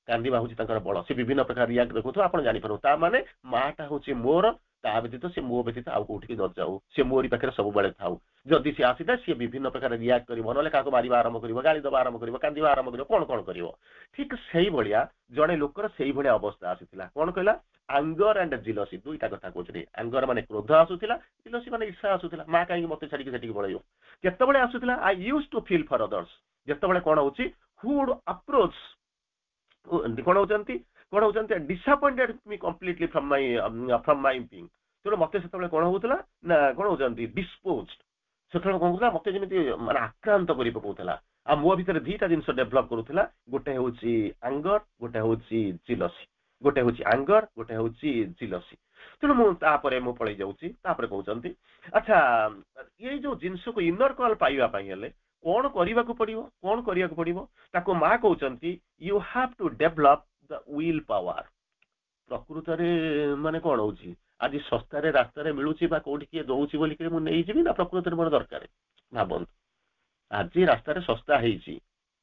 କାନ୍ଦିବା ହଉଛି ତାଙ୍କର ବଳ ସେ ବିଭିନ୍ନ ପ୍ରକାର ରିଆକ୍ଟ ଦେଖୁଥିବ ଆପଣ ଜାଣିପାରିବ ତା ମାନେ ମାଟା ହଉଛି ମୋର ତା ବ୍ୟତୀତ ସେ ମୋ ବ୍ୟତୀତ ଆଉ କୋଉଠିକି ନ ଯାଉ ସେ ମୋରି ପାଖରେ ସବୁବେଳେ ଥାଉ ଯଦି ସେ ଆସିଥାଏ ସିଏ ବିଭିନ୍ନ ପ୍ରକାର ରିଆକ୍ଟ କରିବ ନହେଲେ କାହାକୁ ମାରିବା ଆରମ୍ଭ କରିବ ଗାଳି ଦେବା ଆରମ୍ଭ କରିବ କାନ୍ଦିବା ଆରମ୍ଭ କରିବ କଣ କରିବ ଠିକ ସେଇଭଳିଆ ଜଣେ ଲୋକର ସେଇଭଳିଆ ଅବସ୍ଥା ଆସିଥିଲା କଣ କହିଲା ଆଙ୍ଗର ଆଣ୍ଡ ଜିଲସି ଦୁଇଟା କଥା କହୁଛନ୍ତି ଆଙ୍ଗର ମାନେ କ୍ରୋଧ ଆସୁଥିଲା ଜିଲସି ମାନେ ଇର୍ଷା ଆସୁଥିଲା ମା କାହିଁକି ମତେ ଛାଡିକି ସେଠିକି ପଳେଇବ କେତେବେଳେ ଆସୁଥିଲା I use to feel for others ଯେତେବେଳେ କଣ ହଉଛି ହୁଡ ଆପ୍ରୋଚ କଣ ହଉଛନ୍ତି ଡିସଆପଏଣ୍ଟେଡ ମି କମ୍ପ୍ଲିଟଲି ଫ୍ରମ ମାଇ ବିଙ୍ଗ ତେଣୁ ମତେ ସେତେବେଳେ କଣ ହଉଥିଲା ନା କଣ ହଉଛନ୍ତି ଡିସପୋଜ ସେତେବେଳେ କଣ ହଉଥିଲା ମତେ ଯେମିତି ମାନେ ଆକ୍ରାନ୍ତ କରି ପକଉଥିଲା ଆଉ ମୋ ଭିତରେ ଦିଟା ଜିନିଷ ଡେଭଲପ କରୁଥିଲା ଗୋଟେ ହଉଛି ଆଙ୍ଗର ଗୋଟେ ହଉଛି ଜିଲସି ଗୋଟେ ହଉଛି ଆଙ୍ଗର ଗୋଟେ ହଉଛି ଜିଲସି ତେଣୁ ତାପରେ ମୁଁ ପଳେଇ ଯାଉଛି ତାପରେ କହୁଛନ୍ତି ଆଚ୍ଛା ଏଇ ଯୋଉ ଜିନିଷକୁ ଇନର କଲ୍ ପାଇବା ପାଇଁ ହେଲେ କଣ କରିବାକୁ ପଡିବ ତାକୁ ମା କହୁଛନ୍ତି you have to develop the will power ପ୍ରକୃତରେ ମାନେ କଣ ହଉଛି ଆଜି ଶସ୍ତାରେ ରାସ୍ତାରେ ମିଳୁଛି ବା କୋଉଠି କିଏ ଦଉଛି ବୋଲିକି ମୁଁ ନେଇଯିବି ନା ପ୍ରକୃତରେ ମୋର ଦରକାର ଭାବନ୍ତୁ ଆଜି ରାସ୍ତାରେ ଶସ୍ତା ହେଇଛି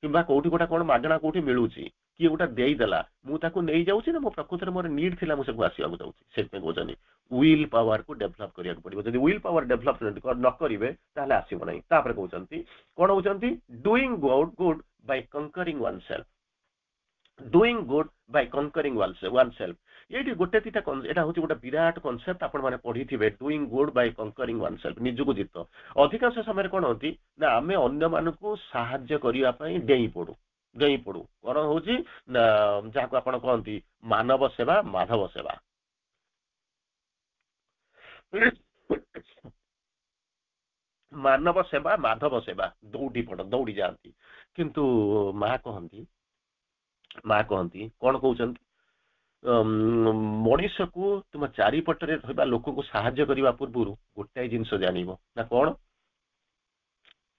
କିମ୍ବା କୋଉଠି ଗୋଟେ କଣ ମାଗଣା କୋଉଠି ମିଳୁଛି କିଏ ଗୋଟେ ଦେଇଦେଲା ମୁଁ ତାକୁ ନେଇଯାଉଛି ନା ମୋ ପ୍ରକୃତରେ ମୋର ନିଡ୍ ଥିଲା ମୁଁ ସେକୁ ଆସିବାକୁ ଯାଉଛି ସେଥିପାଇଁ କହୁଛନ୍ତି ୱିଲ୍ ପାୱାରକୁ ଡେଭଲପ କରିବାକୁ ପଡିବ ଯଦି ୱିଲ୍ ପାୱାର ଡେଭଲପମେଣ୍ଟ ନ କରିବେ ତାହେଲେ ଆସିବ ନାହିଁ ତାପରେ କହୁଛନ୍ତି କଣ ହଉଛନ୍ତି doing good by conquering oneself doing good by conquering oneself. ଏଇଠି ଗୋଟେ ଦିଟା ଏଟା ହଉଛି ଗୋଟେ ବିରାଟ କନସେପ୍ଟ ଆପଣ ମାନେ ପଢିଥିବେ, doing good by conquering oneself, ନିଜକୁ ଜିତ। ଅଧିକାଂଶ ସମୟରେ କଣ ହଉଛି ନା ଆମେ ଅନ୍ୟମାନଙ୍କୁ ସାହାଯ୍ୟ କରିବା ପାଇଁ ଡେଇଁ ପଡୁ କଣ ହଉଛି ନା ଯାହାକୁ ଆପଣ କହନ୍ତି ମାନବ ସେବା ମାଧବ ସେବା। ମାନବ ସେବା ମାଧବ ସେବା ଦୌଡି ଯାଆନ୍ତି। କିନ୍ତୁ ମା କହନ୍ତି କଣ କହୁଛନ୍ତି, ମଣିଷକୁ ତୁମ ଚାରିପଟରେ ରହିବା ଲୋକଙ୍କୁ ସାହାଯ୍ୟ କରିବା ପୂର୍ବରୁ ଗୋଟାଏ ଜିନିଷ ଜାଣିବ ନା କଣ,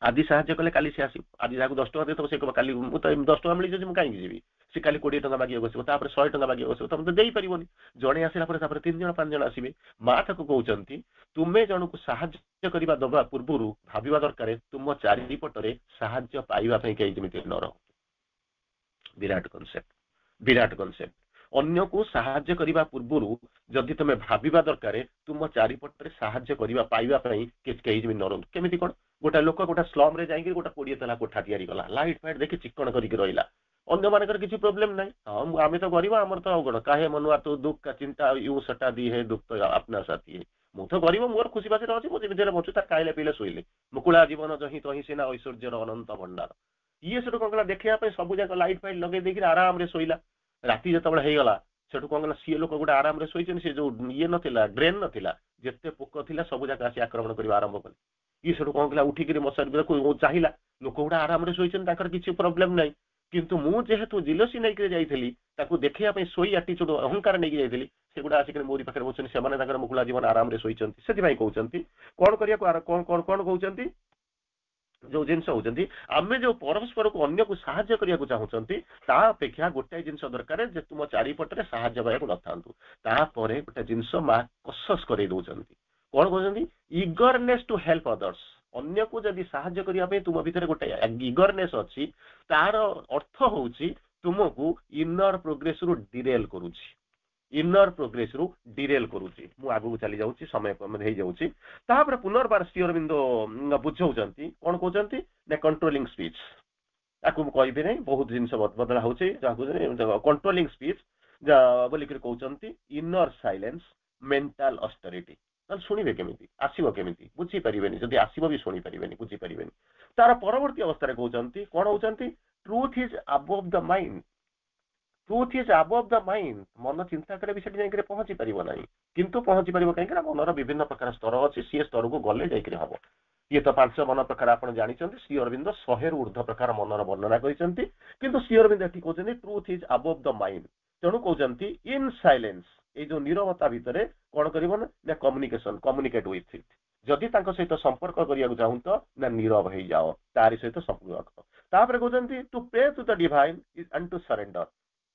ଆଜି ସାହାଯ୍ୟ କଲେ କାଲି ସେ ଆସିବ। ଆଜି ଯାହାକୁ 10 ଟଙ୍କା ଦେଇଥିବ ସେ କହିବ କାଲି ମୁଁ ତ 10 ଟଙ୍କା ମିଳିଛି ମୁଁ କାହିଁକି ଯିବି, ସେ କାଲି 20 ଟଙ୍କା ମାଗିବାକୁ ବସିବ, ତାପରେ 100 ଟଙ୍କା ମାଗିବାକୁ ବସିବ, ତମେ ତ ଦେଇପାରିବନି। ଜଣେ ଆସିଲା ପରେ ତାପରେ 3 ଜଣ 5 ଜଣ ଆସିବେ। ମା ତାକୁ କହୁଛନ୍ତି ତୁମେ ଜଣକୁ ସାହାଯ୍ୟ କରିବା ଦବା ପୂର୍ବରୁ ଭାବିବା ଦରକାର ତୁମ ଚାରିପଟରେ ସାହାଯ୍ୟ ପାଇବା ପାଇଁ କେହି ଯେମିତି ନ ରହ। ବିରାଟ କନସେପ୍ଟ। ଅନ୍ୟକୁ ସାହାଯ୍ୟ କରିବା ପୂର୍ବରୁ ଯଦି ତମେ ଭାବିବା ଦରକାର ତୁମ ଚାରିପଟରେ ସାହାଯ୍ୟ କରିବା ପାଇବା ପାଇଁ କେହି ଯେମିତି ନ ରହନ୍ତୁ। କେମିତି କଣ, ଗୋଟେ ଲୋକ ଗୋଟେ ସ୍ଲମ ରେ ଯାଇକି ଗୋଟେ 20 ତାଲା କୋଠା ତିଆରି କଲା, ଲାଇଟ୍ ଫାଇଟ୍ ଦେଖି ଚିକ୍କଣ କରିକି ରହିଲା, ଅନ୍ୟମାନଙ୍କର କିଛି ପ୍ରୋବ୍ଲେମ ନାହିଁ। ହଁ ଆମେ ତ ଗରିବ, ଆମର ତ ଆଉ କଣ, କାହେ ମନୁଆ ତୁ ଦୁଃଖ का चिंता ୟୁ ସଟା दी है दुख तो अपना साथी है। ମୁଁ ତ ଗରିବ, ମୋର ଖୁସି ବାସିରେ ଅଛି, ମୁଁ ଯେମିତି ହେଲେ ବଞ୍ଚୁ, ତାର ଖାଇଲେ ପିଇଲେ ଶୋଇଲେ, ମୁକୁଳା ଜୀବନ ଯହିଁ ତହିଁ ସିନା ଐଶ୍ୱର୍ଯ୍ୟର ଅନନ୍ତ ଭଣ୍ଡାର। ଇଏ ସେଠୁ କଣ କଲା, ଦେଖିବା ପାଇଁ ସବୁ ଯାକ ଲାଇଟ୍ ଫାଇଟ୍ ଲଗେଇ ଦେଇକି ଆରାମରେ ଶୋଇଲା। ରାତି ଯେତେବେଳେ ହେଇଗଲା ସେଠୁ କଣ କଲା, ସିଏ ଲୋକ ଗୋଟେ ଆରାମରେ ଶୋଇଛନ୍ତି, ସେ ଯୋଉ ଇଏ ନଥିଲା ଡ୍ରେନ୍ ନଥିଲା, ଯେତେ ପୋକ ଥିଲା ସବୁ ଯାକ ଆସି ଆକ୍ରମଣ କରିବା ଆରମ୍ଭ କଲେ। ଇଏ ସେଠୁ କଣ କଲା, ଉଠିକିରି ମଶାରୀ ଚାହିଁଲା, ଲୋକ ଗୁଡା ଆରାମରେ ଶୋଇଛନ୍ତି, ତାଙ୍କର କିଛି ପ୍ରୋବ୍ଲେମ ନାହିଁ। କିନ୍ତୁ ମୁଁ ଯେହେତୁ ଜିଲସି ନେଇକି ଯାଇଥିଲି ତାକୁ ଦେଖିବା ପାଇଁ, ଶୋଇ ଆଟିଚୁଡ ଅହଙ୍କାର ନେଇକି ଯାଇଥିଲି, ସେଗୁଡା ଆସିକି ମୋରି ପାଖରେ ବସୁଛନ୍ତି, ସେମାନେ ତାଙ୍କର ମୁକୁଳା ଜୀବନ ଆରାମରେ ଶୋଇଛନ୍ତି। ସେଥିପାଇଁ କହୁଛନ୍ତି କଣ କରିବାକୁ, କଣ କହୁଛନ୍ତି, ଯୋଉ ଜିନିଷ ହଉଛନ୍ତି ଆମେ ଯୋଉ ପରସ୍ପରକୁ ଅନ୍ୟକୁ ସାହାଯ୍ୟ କରିବାକୁ ଚାହୁଁଛନ୍ତି ତା ଅପେକ୍ଷା ଗୋଟାଏ ଜିନିଷ ଦରକାର ଯେ ତୁମ ଚାରିପଟରେ ସାହାଯ୍ୟ ପାଇବାକୁ ନଥାନ୍ତୁ। ତାପରେ ଗୋଟେ ଜିନିଷ ମା କସସ୍ କରେଇ ଦଉଛନ୍ତି, କଣ କହୁଛନ୍ତି, ଇଗରନେସ୍ ଟୁ ହେଲ୍ପ ଅଦର୍ସ। ଅନ୍ୟକୁ ଯଦି ସାହାଯ୍ୟ କରିବା ପାଇଁ ତୁମ ଭିତରେ ଗୋଟେ ଇଗରନେସ୍ ଅଛି, ତାର ଅର୍ଥ ହଉଛି ତୁମକୁ ଇନର ପ୍ରୋଗ୍ରେସ ରୁ ଡିରେଲ କରୁଛି। ମୁଁ ଆଗକୁ ଚାଲି ଯାଉଛି, ସମୟ ହେଇଯାଉଛି। ତାପରେ ପୁନର୍ବାର ଶ୍ରୀ ଅରବିନ୍ଦ ବୁଝାଉଛନ୍ତି, କଣ କହୁଛନ୍ତି ନା କଣ୍ଟ୍ରୋଲିଂ ସ୍ପିଚ୍। ତାକୁ ମୁଁ କହିବି ନାହିଁ, ବହୁତ ଜିନିଷ ବଦଳା ହଉଛି, କଣ୍ଟ୍ରୋଲିଂ ସ୍ପିଚ୍ ବୋଲିକରି କହୁଛନ୍ତି ଇନର ସାଇଲେନ୍ସ, ମେଣ୍ଟାଲ ଅଷ୍ଟରିଟି। ତାହେଲେ ଶୁଣିବେ କେମିତି, ଆସିବ କେମିତି, ବୁଝିପାରିବେନି, ଯଦି ଆସିବ ବି ଶୁଣିପାରିବେନି, ବୁଝିପାରିବେନି। ତାର ପରବର୍ତ୍ତୀ ଅବସ୍ଥାରେ କହୁଛନ୍ତି କଣ ହଉଛନ୍ତି, ଟ୍ରୁଥ ଇଜ ଆବଭ ଦ ମାଇଣ୍ଡ। ମନ ଚିନ୍ତା କଲେ ବି ସେଠି ଯାଇକି ପହଞ୍ଚି ପାରିବ ନାହିଁ, କିନ୍ତୁ ପହଞ୍ଚି ପାରିବ କାହିଁକି ନା ମନର ବିଭିନ୍ନ ପ୍ରକାର ସ୍ତର ଅଛି, ସିଏ ସ୍ତରକୁ ଗଲେ ଯାଇକରି ହବ। ଇଏ ତ 5 ମନ ପ୍ରକାର ଆପଣ ଜାଣିଛନ୍ତି, ଶ୍ରୀ ଅରବିନ୍ଦ 100ରୁ ଉର୍ଦ୍ଧ୍ୱ ପ୍ରକାର ମନର ବର୍ଣ୍ଣନା କରିଛନ୍ତି, କିନ୍ତୁ ଶ୍ରୀ ଅରବିନ୍ଦ ଏଠି କହୁଛନ୍ତି ଟ୍ରୁଥ ଇଜ ଆବଭ ଦ ମାଇଣ୍ଡ। ତେଣୁ କହୁଛନ୍ତି ଇନ୍ ସାଇଲେନ୍ସ, ଏଇ ଯୋଉ ନିରବତା ଭିତରେ କଣ କରିବ ନା କମ୍ୟୁନିକେଟ ୱିଥ୍ ଇଟ୍। ଯଦି ତାଙ୍କ ସହିତ ସମ୍ପର୍କ କରିବାକୁ ଚାହୁଁଛ ନା ନିରବ ହେଇଯାଅ, ତାରି ସହିତ ସମ୍ପର୍କ। ତାପରେ କହୁଛନ୍ତି to pray to the divine and to surrender.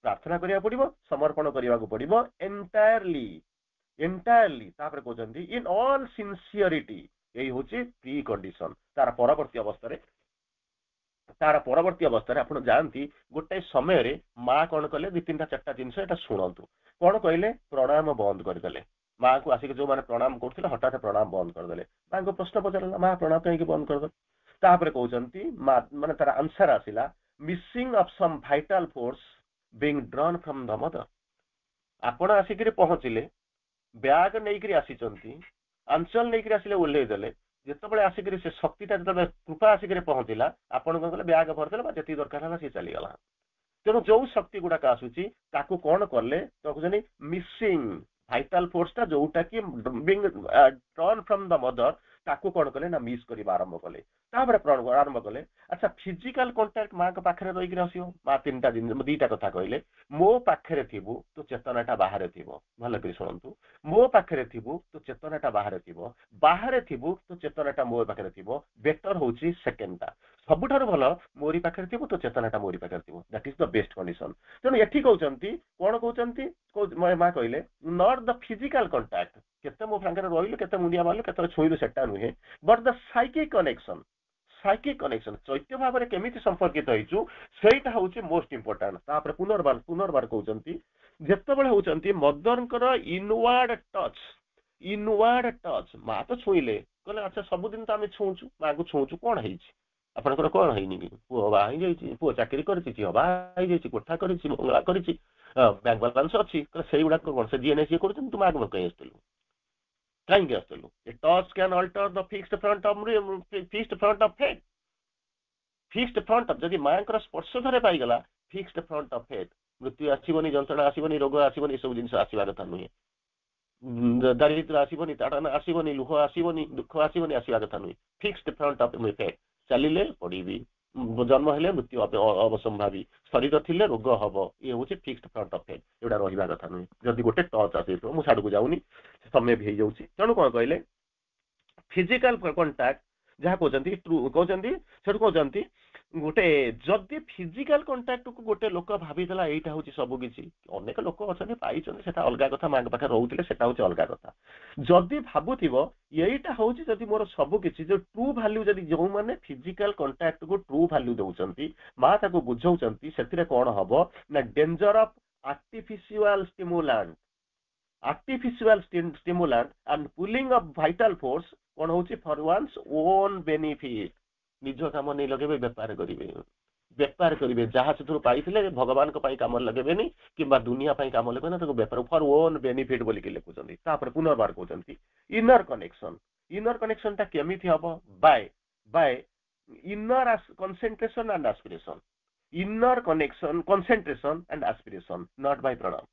ପ୍ରାର୍ଥନା କରିବାକୁ ପଡିବ, ସମର୍ପଣ କରିବାକୁ ପଡିବ ଏଣ୍ଟାୟାରଲି। ତାପରେ କହୁଛନ୍ତି ଇନ୍ ଅଲ୍ ସିନସିୟରିଟି। ଏଇ ହଉଛି ପ୍ରି କଣ୍ଡିସନ। ତାର ପରବର୍ତ୍ତୀ ଅବସ୍ଥାରେ ଆପଣ ଯାଆନ୍ତି, ଗୋଟେ ସମୟରେ ମା କଣ କଲେ, 2-3-4ଟା ଜିନିଷ ଏଟା ଶୁଣନ୍ତୁ। କଣ କହିଲେ, ପ୍ରଣାମ ବନ୍ଦ କରିଦେଲେ। ମାଙ୍କୁ ଆସିକି ଯୋଉମାନେ ପ୍ରଣାମ କରୁଥିଲେ ହଠାତ୍ ପ୍ରଣାମ ବନ୍ଦ କରିଦେଲେ। ମାଙ୍କୁ ପ୍ରଶ୍ନ ପଚାରିଲା, ମା ପ୍ରଣାମ କାହିଁକି ବନ୍ଦ କରିଦେଲେ? ତାପରେ କହୁଛନ୍ତି ମାନେ ତାର ଆନ୍ସର ଆସିଲା, missing of SUM vital force being drawn from the mother। ଆପଣ ଆସିକିରି ପହଞ୍ଚିଲେ, ବ୍ୟାଗ ନେଇକିରି ଆସିଛନ୍ତି, ଆଞ୍ଚଲ ନେଇକିରି ଆସିଲେ, ଓହ୍ଲେଇ ଦେଲେ, ଯେତେବେଳେ ଆସିକିରି ସେ ଶକ୍ତିଟା ଯେତେବେଳେ କୃପା ଆସିକିରି ପହଞ୍ଚିଲା, ଆପଣ କଣ କଲେ, ବ୍ୟାଗ ଭରିଦେଲେ ବା ଯେତିକି ଦରକାର ହେଲା ସିଏ ଚାଲିଗଲା। ତେଣୁ ଯୋଉ ଶକ୍ତି ଗୁଡାକ ଆସୁଛି ତାକୁ କଣ କଲେ, କହୁଛନ୍ତି ମିସିଂ ଭାଇଟାଲ ଫୋର୍ସ ଟା ଯୋଉଟା କି being drawn from the mother, ତାକୁ କଣ କଲେ ନା ମିସ୍ କରିବା ଆରମ୍ଭ କଲେ। ତାପରେ ଆରମ୍ଭ କଲେ, ଆଚ୍ଛା ଫିଜିକାଲ କଣ୍ଟାକ୍ଟ ମାଙ୍କ ପାଖରେ ରହିକି ଆସିବ। ମା 2ଟା କଥା କହିଲେ, ମୋ ପାଖରେ ଥିବୁ ତୁ ଚେତନାଟା ବାହାରେ ଥିବ। ଭଲ କରି ଶୁଣନ୍ତୁ, ମୋ ପାଖରେ ଥିବୁ ତୁ ଚେତନାଟା ବାହାରେ ଥିବ, ବାହାରେ ଥିବୁ ତୁ ଚେତନାଟା ମୋ ପାଖରେ ଥିବ। ବେଟର ହଉଛି ସେକେଣ୍ଡଟା, ସବୁଠାରୁ ଭଲ ମୋରି ପାଖରେ ଥିବ ତୁ ଚେତନାଟା ମୋରି ପାଖରେ ଥିବ। That is the best condition. ତେଣୁ ଏଠି କହୁଛନ୍ତି, କଣ କହୁଛନ୍ତି, ମା କହିଲେ ନଟ୍ ଦ ଫିଜିକାଲ କଣ୍ଟାକ୍ଟ, କେତେ ମୋ ସାଙ୍ଗରେ ରହିଲୁ, କେତେ ମୁଣ୍ଡିଆ ମାରିଲୁ, କେତେବେଳେ ଛୁଇଁଲୁ, ସେଟା ନୁହେଁ, ବଟ୍ ଦ ସାଇକିକ କନେକ୍ସନ। ଚୈତ୍ୟ ଭାବରେ କେମିତି ସମ୍ପର୍କିତ ହେଇଛୁ, ସେଇଟା ହଉଛି ମୋଷ୍ଟ ଇମ୍ପୋର୍ଟାଣ୍ଟ। ତାପରେ ପୁନର୍ବାର କହୁଛନ୍ତି, ଯେତେବେଳେ ହଉଛନ୍ତି ମଦରଙ୍କର ଇନୱାର୍ଡ ଟଚ୍, ମା ତ ଛୁଇଁଲେ, କହିଲେ ଆଚ୍ଛା ସବୁଦିନ ତ ଆମେ ଛୁଉଁଛୁ, ମାକୁ ଛୁଉଁଛୁ, କଣ ହେଇଛି? ଆପଣଙ୍କର କଣ ହେଇନି କି ପୁଅ ବାହା ହେଇଯାଇଛି ପୁଅ ଚାକିରି କରିଛି ଝିଅ ବାହା ହେଇଯାଇଛି କୋଠା କରିଛି ବଙ୍ଗଳା କରିଛି ବ୍ୟାଙ୍କ ବାଲାନ୍ସ ଅଛି ସେଇଗୁଡାକ କଣ ସେ ଜିଏନଏ ସିଏ କରୁଛନ୍ତି ତୁ ମାଗବ କାହିଁ ଆସିଥିଲୁ କାହିଁକି ଆସିଥିଲୁ a touch can alter the fixed front of head fixed front of ଯଦି ମାଙ୍କର ସ୍ପର୍ଶ ଥରେ ପାଇଗଲା ଫିକ୍ସଡ ଫ୍ରଣ୍ଟ ଅଫ୍ ହେଡ୍ ମୃତ୍ୟୁ ଆସିବନି ଯନ୍ତ୍ରଣା ଆସିବନି ରୋଗ ଆସିବନି ଏସବୁ ଜିନିଷ ଆସିବା କଥା ନୁହେଁ ଦାରିଦ୍ର୍ୟ ଆସିବନି ତାଡ଼ନା ଆସିବନି ଲୁହ ଆସିବନି ଦୁଃଖ ଆସିବନି ଆସିବା କଥା ନୁହେଁ ଫିକ୍ସଡ ଫ୍ରଣ୍ଟ ଅଫ୍ ହେଡ୍ ଚାଲିଲେ ପଡିବି ଜନ୍ମ ହେଲେ ମୃତ୍ୟୁ ଅବସମ୍ଭାବୀ ଶରୀର ଥିଲେ ରୋଗ ହବ ଇଏ ହଉଛି ଫିକ୍ସଡ ଫ୍ରଣ୍ଟ ଅଫ୍ ହେଡ୍ ଏଗୁଡ଼ା ରହିବା କଥା ନୁହେଁ ଯଦି ଗୋଟେ ଟଚ୍ ଆସିଥିବ ମୁଁ ସାଡକୁ ଯାଉନି ସମୟ ବି ହେଇଯାଉଛି ତେଣୁ କଣ କହିଲେ ଫିଜିକାଲ କଣ୍ଟାକ୍ଟ ଯାହା କହୁଛନ୍ତି କହୁଛନ୍ତି ସେଠୁ କହୁଛନ୍ତି ଗୋଟେ ଯଦି ଫିଜିକାଲ କଣ୍ଟାକ୍ଟକୁ ଗୋଟେ ଲୋକ ଭାବିଦେଲା ଏଇଟା ହଉଛି ସବୁ କିଛି ଅନେକ ଲୋକ ଅଛନ୍ତି ପାଇଛନ୍ତି ସେଟା ଅଲଗା କଥା ମାଙ୍କ ପାଖରେ ରହୁଥିଲେ ସେଟା ହଉଛି ଅଲଗା କଥା ଯଦି ଭାବୁଥିବ ଏଇଟା ହଉଛି ଯଦି ମୋର ସବୁ କିଛି ଯୋଉ ଟ୍ରୁ ଭାଲ୍ୟୁ ଯଦି ଯୋଉମାନେ ଫିଜିକାଲ କଣ୍ଟାକ୍ଟକୁ ଟ୍ରୁ ଭାଲ୍ୟୁ ଦଉଛନ୍ତି ମା ତାକୁ ବୁଝଉଛନ୍ତି ସେଥିରେ କଣ ହବ ନା danger of artificial stimulant and pulling of vital force କଣ ହଉଛି for one's own benefit ନିଜ କାମ ନେଇ ଲଗେଇବେ ବେପାର କରିବେ ଯାହା ସେଥିରୁ ପାଇଥିଲେ ଭଗବାନଙ୍କ ପାଇଁ କାମରେ ଲଗେଇବେନି କିମ୍ବା ଦୁନିଆ ପାଇଁ କାମ ଲଗେଇବେନି ତାକୁ ବେପାର ଫର ଓନ୍ ବେନିଫିଟ ବୋଲିକି ଲେଖୁଛନ୍ତି ତାପରେ ପୁନର୍ବାର କହୁଛନ୍ତି ଇନର କନେକ୍ସନ ଟା କେମିତି ହବ by inner concentration and aspiration inner concentration and aspiration not by ପ୍ରଣାମ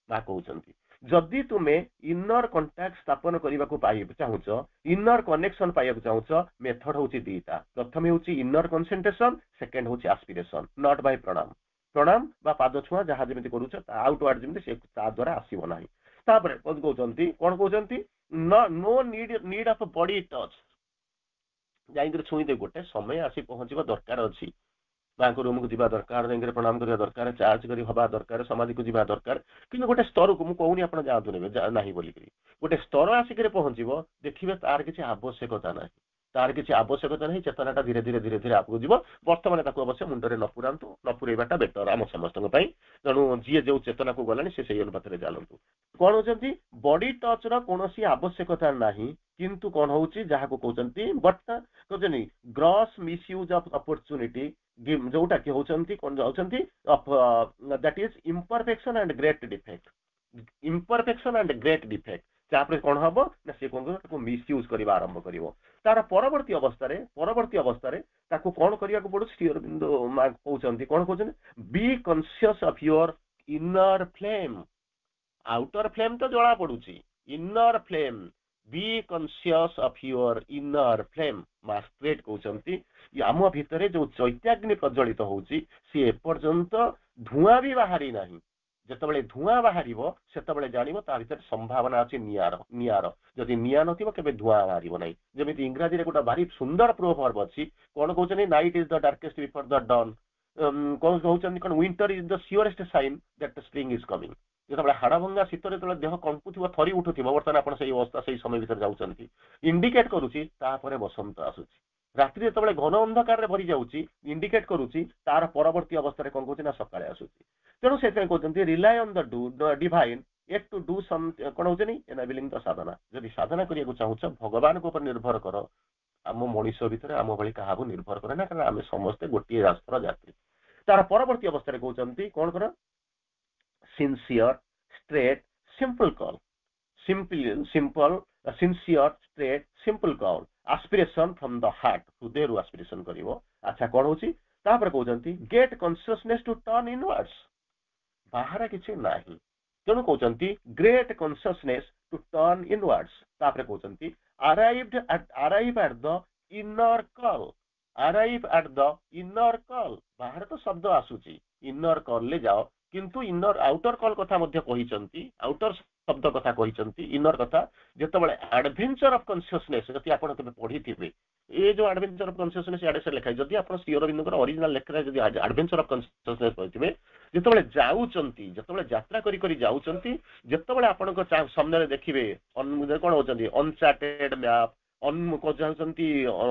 ମା କହୁଛନ୍ତି ଯଦି ତୁମେ ଇନର କଣ୍ଟାକ୍ଟ ସ୍ଥାପନ କରିବାକୁ ଚାହୁଁଛ ଇନର କନେକ୍ସନ ପାଇବାକୁ ଚାହୁଁଛ ମେଥଡ ହଉଛି ଦିଟା ପ୍ରଥମେ ହଉଛି ଇନର କନସେଣ୍ଟ୍ରେସନ ସେକେଣ୍ଡ ହଉଛି ଆସ୍ପିରେସନ ନଟ୍ ବାଇ ପ୍ରଣାମ ବା ପାଦ ଛୁଆଁ ଯାହା ଯେମିତି କରୁଛ ଆଉଟୱାର୍ଡ ଯେମିତି ସେ ତା ଦ୍ୱାରା ଆସିବ ନାହିଁ ତାପରେ କଣ କହୁଛନ୍ତି no need of body touch ଯାଇକିରି ଛୁଇଁଦେ ଗୋଟେ ସମୟ ଆସି ପହଞ୍ଚିବା ଦରକାର ଅଛି ମାଙ୍କ ରୁମକୁ ଯିବା ଦରକାର ଯାଇକିରି ପ୍ରଣାମ କରିବା ଦରକାର ଚାର୍ଜ କରି ହବା ଦରକାର ସମାଧିକୁ ଯିବା ଦରକାର କିନ୍ତୁ ଗୋଟେ ସ୍ତରକୁ ମୁଁ କହୁନି ଆପଣ ଯାଆନ୍ତୁ ନେବେ ନାହିଁ ବୋଲିକିରି ଗୋଟେ ସ୍ତର ଆସିକିରି ପହଞ୍ଚିବ ଦେଖିବେ ତାର କିଛି ଆବଶ୍ୟକତା ନାହିଁ ଚେତନାଟା ଧୀରେ ଧୀରେ ଆଗକୁ ଯିବ ବର୍ତ୍ତମାନ ତାକୁ ଅବଶ୍ୟ ମୁଣ୍ଡରେ ନ ପୁରାଇବାଟା ବେଟର ଆମ ସମସ୍ତଙ୍କ ପାଇଁ ତେଣୁ ଯିଏ ଯୋଉ ଚେତନାକୁ ଗଲାଣି ସେ ସେଇ ଅନୁପାତରେ ଚାଲନ୍ତୁ କଣ ହଉଛନ୍ତି ବଡି ଟଚ୍ ର କୌଣସି ଆବଶ୍ୟକତା ନାହିଁ କିନ୍ତୁ କଣ ହଉଛି ଯାହାକୁ କହୁଛନ୍ତି କହୁଛନ୍ତି ଗ୍ରସ୍ ମିସୟୁଜ ଅଫ ଅପରଚୁନିଟି ଯୋଉଟା କି ହଉଛନ୍ତି କଣ ଯାଉଛନ୍ତି that is imperfection and great defect ତାପରେ କଣ ହବ ନା ସେ କଣ କରିବ ତାକୁ ମିସୟୁଜ କରିବା ଆରମ୍ଭ କରିବ ତାର ପରବର୍ତ୍ତୀ ଅବସ୍ଥାରେ ତାକୁ କଣ କରିବାକୁ ପଡୁଛି ଶ୍ରୀ ଅରବିନ୍ଦ କହୁଛନ୍ତି କଣ କହୁଛନ୍ତି be conscious of your inner flame outer flame ତ ଜଣା ପଡୁଛି inner flame be conscious of your inner flame master it କହୁଛନ୍ତି ଆମ ଭିତରେ ଯୋଉ ଚୈତ୍ୟାଗ୍ନି ପ୍ରଜ୍ୱଳିତ ହଉଛି ସେ ଏପର୍ଯ୍ୟନ୍ତ ଧୂଆଁ ବି ବାହାରି ନାହିଁ ଯେତେବେଳେ ଧୂଆଁ ବାହାରିବ ସେତେବେଳେ ଜାଣିବ ତା ଭିତରେ ସମ୍ଭାବନା ଅଛି ନିଆର ଯଦି ନିଆଁ ନଥିବ କେବେ ଧୂଆଁ ବାହାରିବ ନାହିଁ ଯେମିତି ଇଂରାଜୀରେ ଗୋଟେ ଭାରି ସୁନ୍ଦର ପ୍ରୋଭର୍ବ ଅଛି କଣ କହୁଛନ୍ତି night is the darkest before the dawn କଣ କହୁଛନ୍ତି କଣ winter is the surest sign that spring is coming ଯେତେବେଳେ ହାଡଭଙ୍ଗା ଶୀତରେ ଯେତେବେଳେ ଦେହ କମ୍ପୁଥିବ ଥରି ଉଠୁଥିବ ବର୍ତ୍ତମାନ ଆପଣ ସେଇ ଅବସ୍ଥା ସେଇ ସମୟ ଭିତରେ ଯାଉଛନ୍ତି ଇଣ୍ଡିକେଟ କରୁଛି ତାପରେ ବସନ୍ତ ଆସୁଛି ରାତ୍ରି ଯେତେବେଳେ ଘନ ଅନ୍ଧକାରରେ ଭରି ଯାଉଛି ଇଣ୍ଡିକେଟ କରୁଛି ତାର ପରବର୍ତ୍ତୀ ଅବସ୍ଥାରେ କଣ କହୁଛି ନା ସକାଳେ ଆସୁଛି ତେଣୁ ସେଥିପାଇଁ କହୁଛନ୍ତି rely on the divine yet to do some କଣ ହଉଛି enabling the ସାଧନା ଯଦି ସାଧନା କରିବାକୁ ଚାହୁଁଛ ଭଗବାନଙ୍କ ଉପରେ ନିର୍ଭର କର ଆମ ମଣିଷ ଭିତରେ ଆମ ଭଳି କାହାକୁ ନିର୍ଭର କରେ ନା କାରଣ ଆମେ ସମସ୍ତେ ଗୋଟିଏ ରାଷ୍ଟ୍ର ଜାତି ତାର ପରବର୍ତ୍ତୀ ଅବସ୍ଥାରେ କହୁଛନ୍ତି କଣ କର sincere straight simple call sincere straight simple call aspiration from the heart ହୃଦୟରୁ aspiration କରିବ ଆଚ୍ଛା କଣ ହଉଛି ତାପରେ କହୁଛନ୍ତି get consciousness to turn inwards ବାହାରେ କିଛି ନାହିଁ ତେଣୁ କହୁଛନ୍ତି ଗ୍ରେଟ୍ କନସିୟସନେସ୍ ଟୁ ଟର୍ନ ଇନୱାର୍ଡସ୍ ତାପରେ କହୁଛନ୍ତି arrive at the inner call ବାହାରେ ତ ଶବ୍ଦ ଆସୁଛି ଇନର କଲରେ ଯାଅ କିନ୍ତୁ ଆଉଟର କଲ୍ କଥା ମଧ୍ୟ କହିଛନ୍ତି ଆଉଟର ଶବ୍ଦ କଥା କହିଛନ୍ତି ଇନର କଥା ଯେତେବେଳେ ଆଡଭେଞ୍ଚର ଅଫ କନସିୟସନେସ୍ ଯଦି ଆପଣ କେବେ ପଢିଥିବେ ଏ ଯୋଉ ଆଡଭେଞ୍ଚର ଅଫ କନସିୟସନେସ୍ ଆଡେ ସେ ଲେଖା ଯଦି ଆପଣ ଶ୍ରୀ ଅରବିନ୍ଦଙ୍କର ଅରିଜିନାଲ ଲେଖାରେ ଯଦି ଆଡଭେଞ୍ଚର ଅଫ କନସିୟସନେସ୍ କହିଥିବେ ଯେତେବେଳେ ଯାତ୍ରା କରି ଯାଉଛନ୍ତି ଯେତେବେଳେ ଆପଣଙ୍କ ସାମ୍ନାରେ ଦେଖିବେ କଣ ହଉଛନ୍ତି ଅନଚାର୍ଟେଡ ମ୍ୟାପ ଯାଉଛନ୍ତି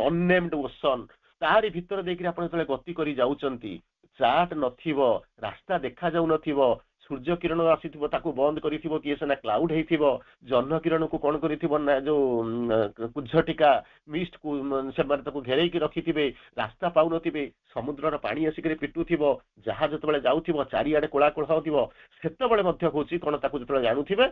ଅନନେମ୍ଡ ଓସନ ତାହାରି ଭିତରେ ଦେଇକି ଆପଣ ଯେତେବେଳେ ଗତି କରି ଯାଉଛନ୍ତି ଚାର୍ଟ ନଥିବ ରାସ୍ତା ଦେଖା ଯାଉନଥିବ सूर्य किरण आसीथिबो ताकू बंद करिथिबो कि सेना क्लाउड हेथिबो जह्न किरण को कोन करिथिबो ना जो कुझटिका मिस्ट को से मार ताकू घेरै कि रखिथिबे रास्ता पाउ नथिबे समुद्रर पानी आसी करे पिटुथिबो जहाज जतबेले जाउथिबो चारिआडे कोला कोला होथिबो सेतबेले मध्य होची कोन ताकू जतबेले जानुथिबे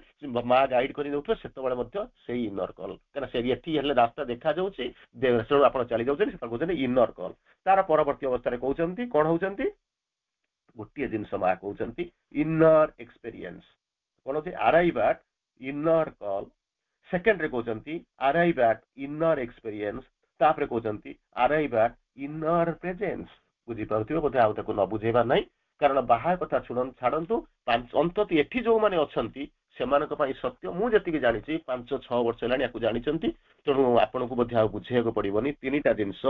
मा गाइड करि दउथबे सेतबेले मध्य सेही इनर कॉल कना से एठी हेले रास्ता देखा जाउची देशरो आपण चली जाउछन से ताकू जने इनर कॉल तार परवर्ती अवस्था रे कहउचंती कोन होउचंती गोटे जिनस मा कहउचंती इनर एक्सपीरियंस कोन होती arrive at inner call second रे कहउचंती अराइव एट इनर एक्सपीरियंस तापर कहउचंती अराइव एट इनर प्रेजेंस बुझी पाउथिबो बोधे आउ ताकू न बुझेबा नै कारण बाहा कथा छुड़न छाड़ंतु अंतत एठी जो माने अछंती सेमानक पई सत्य मु जति जानिछि 5-6 वर्ष लानी याकू जानिचंती तेणु आपनको बोधे आ बुझेको पड़िबनी तीनटा जिंस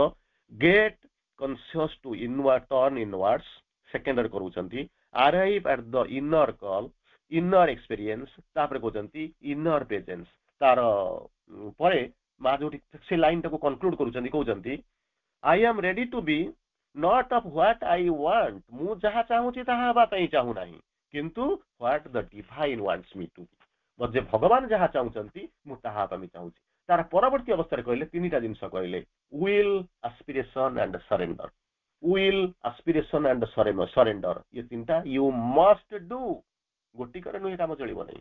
get conscious to inward turn inwards सेकेंडर करूचंती arrive at the inner call inner experience तापर कहउचंती इनर प्रेजेंस तार परे मा जोटी से लाइन टाको कंक्लूड करूचंती कहउचंती I am ready to be not of what I want मु जहा चाहूची ताहा बा पई चाहू नाही किंतु what the divine wants me to be बजे भगवान जहा चाहूचंती मु ताहा पई चाहूची तार परवर्ती अवस्था रे कहले तीनटा जिंस कहले will aspiration and surrender will aspiration and surrender ये तीनटा यू मस्ट डू गोटी करे नुई काम चलिबो नै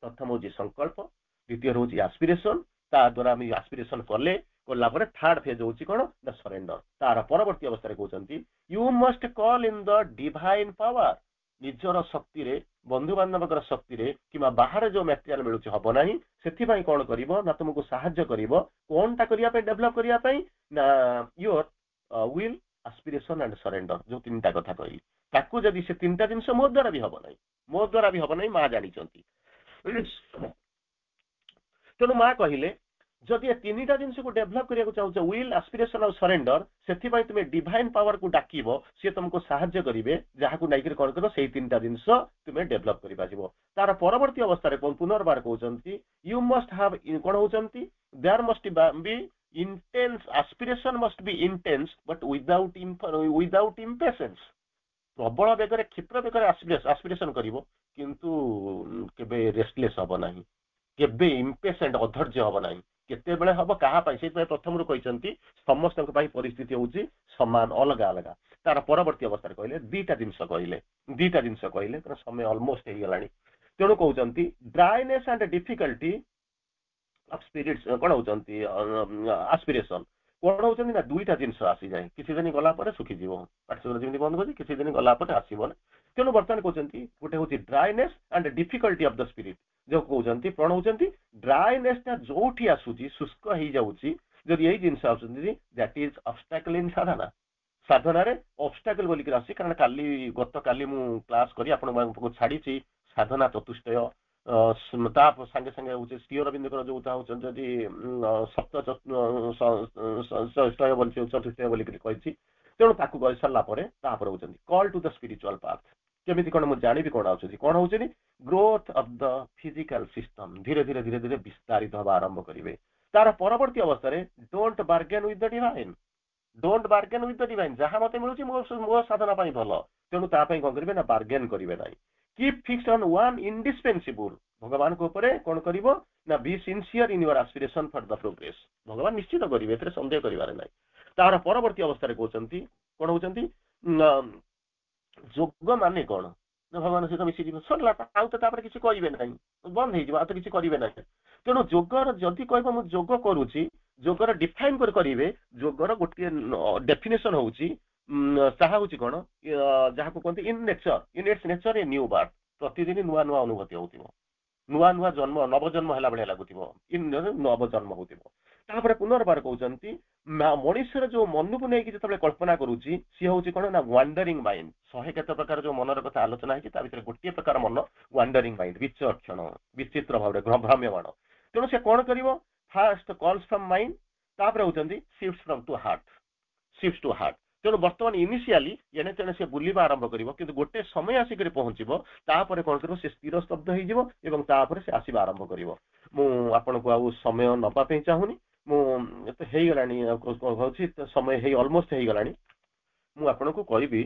प्रथम होची संकल्प द्वितीय होची एस्पिरेशन ता द्वारा हम एस्पिरेशन करले कोला परे थर्ड फेज होची कोन द सरेंडर तार परवर्ती अवस्था रे कहउचंती you must call in the divine power निजर शक्ति रे बंधु बांधवकर शक्ति रे किमा बाहर जो मटेरियल मिलुची हबो नाही सेथि पई कोन करिवो ना तुमको सहाय्य करिवो कोनटा करिया पे डेवलप करिया पई ना your will aspiration and surrender जो तीनटा कथा कहली ताकू जदी से तीनटा जिंस मो द्वारा भी हबो नाही मा जानि चंती तेणु माँ कहले जदि ये तीनटा जिनस को डेभलप करिया को चाहू विल एस्पिरेशन और सरेंडर सेथि पई तुमे डिवाइन पावर को डाकिबो से तुमको सहाय्य करिवे जहा को नाइकर कोन करो सेही तीनटा जिनस तुमे डेभलप करि पाजिबो तार परवर्ती अवस्था रे पुनर्बार कहउचंती यू मस्ट हैव कोन होउचंती there must be intense aspiration must be intense but without impatience प्रबल बेगर क्षिप्र बेगर एस्पिरेशन करिवो किंतु केबे रेस्टलेस हबो नाही केबे इम्पेशेंट अधैर्य हबो नाही केते बेले हबो कहा पई से प्रथम रु कहिसंती समस्त पई परिस्थिति होउची समान अलग अलग तार परवर्ती अवस्था रे कहले दीटा जिंस कहले समय ऑलमोस्ट हे गलानी तेणु कहउचंती dryness and difficulty of spirits कोन होउचंती एस्पिरेशन कोन होउचंती ना दुईटा जिंस आसी जाय किछि दिन गला परे सुखी जीवो पाठसर जेमि बंद होची किछि दिन गला परे आसीबो तेणु बर्तमान कहउचंती गोटे होची dryness and difficulty of the spirit जो कहउचंती कोन होउचंती ड्राइनेस ता जोठी आसुची शुष्क हेई जाउची जदि एई जिंस आउचंती दैट इज ऑब्स्टैकल इन साधना रे ऑब्स्टैकल बोली कि आसी कारण काली गत काली मु क्लास करी आपण को छाडी छी साधना चतुष्टय ताप संगे संगे होचे श्री अरविंद जो होचन जदि सप्त चतुष्टय बोली चतुष्टय बोली कहि तेणु ताकू कहि सरला परे तापर होचन call to the spiritual path केमिति कोन मु जानि भी कोन आउछि कोन होचनी growth of the physical system धीरे धीरे विस्तारित होबा आरंभ करिवे तार परवर्ती अवस्था रे don't bargain with the divine जहां मते मिलुछि मो साधना पई भलो तेणु ता पई कोन करिवे ना बार्गेन करिवे नाही keep fixed on one indispensable भगवान को ऊपर कोन करिवो ना be sincere in your aspiration for the progress भगवान निश्चित करिवे एतरे संदेह करिवारे नाही तार परवर्ती अवस्था रे कहउचंती कोन होचंती जोग माने कोन भगवान सहित मिसी जीव सरला आउ तो तापर किसी करिवे नाही बंद हे जीव आ तो किसी करिवे नाही तेणु जोगर जदि कहबो मु जोग करूची जोगर डिफाइन करिवे जोगर गोटे डेफिनेशन होउची ताहा होची कोन जहा को कहते in its nature a new birth प्रतिदिन नुआ नुआ अनुभूति होतिबो नुआ जन्म नव जन्म हला बळे लागुतिबो इन नव जन्म होतिबो तापर पुनर्बार कहउचंती मनुष्यर जो मन को नहीं कि जतबे कल्पना करूची सी होची कोन ना वांडरिंग माइंड सहे केते प्रकार जो मनर कथा आलोचना है कि ता भीतर गोटे प्रकार मन वांडरिंग माइंड विचक्षण विचित्र भाव रे भ्रम्यमाण तेणु से कोन करिवो फर्स्ट कॉल्स फ्रॉम माइंड तापर होचंती शिफ्ट टू हार्ट तेणु बर्तमान इनिशियली एने तेने से बुलिबा आरंभ करिवो किंतु गोटे समय आसी करे पहुंचीबो तापर कोन करिवो से स्थिर स्तब्ध होई जीवो एवं तापर से आसीबा आरंभ करिवो मु आपन को आ समय नपा पे चाहुनी मु तो हेई गलानी कहउछि समय हेई ऑलमोस्ट हेई गलानी मु आपन को कहबी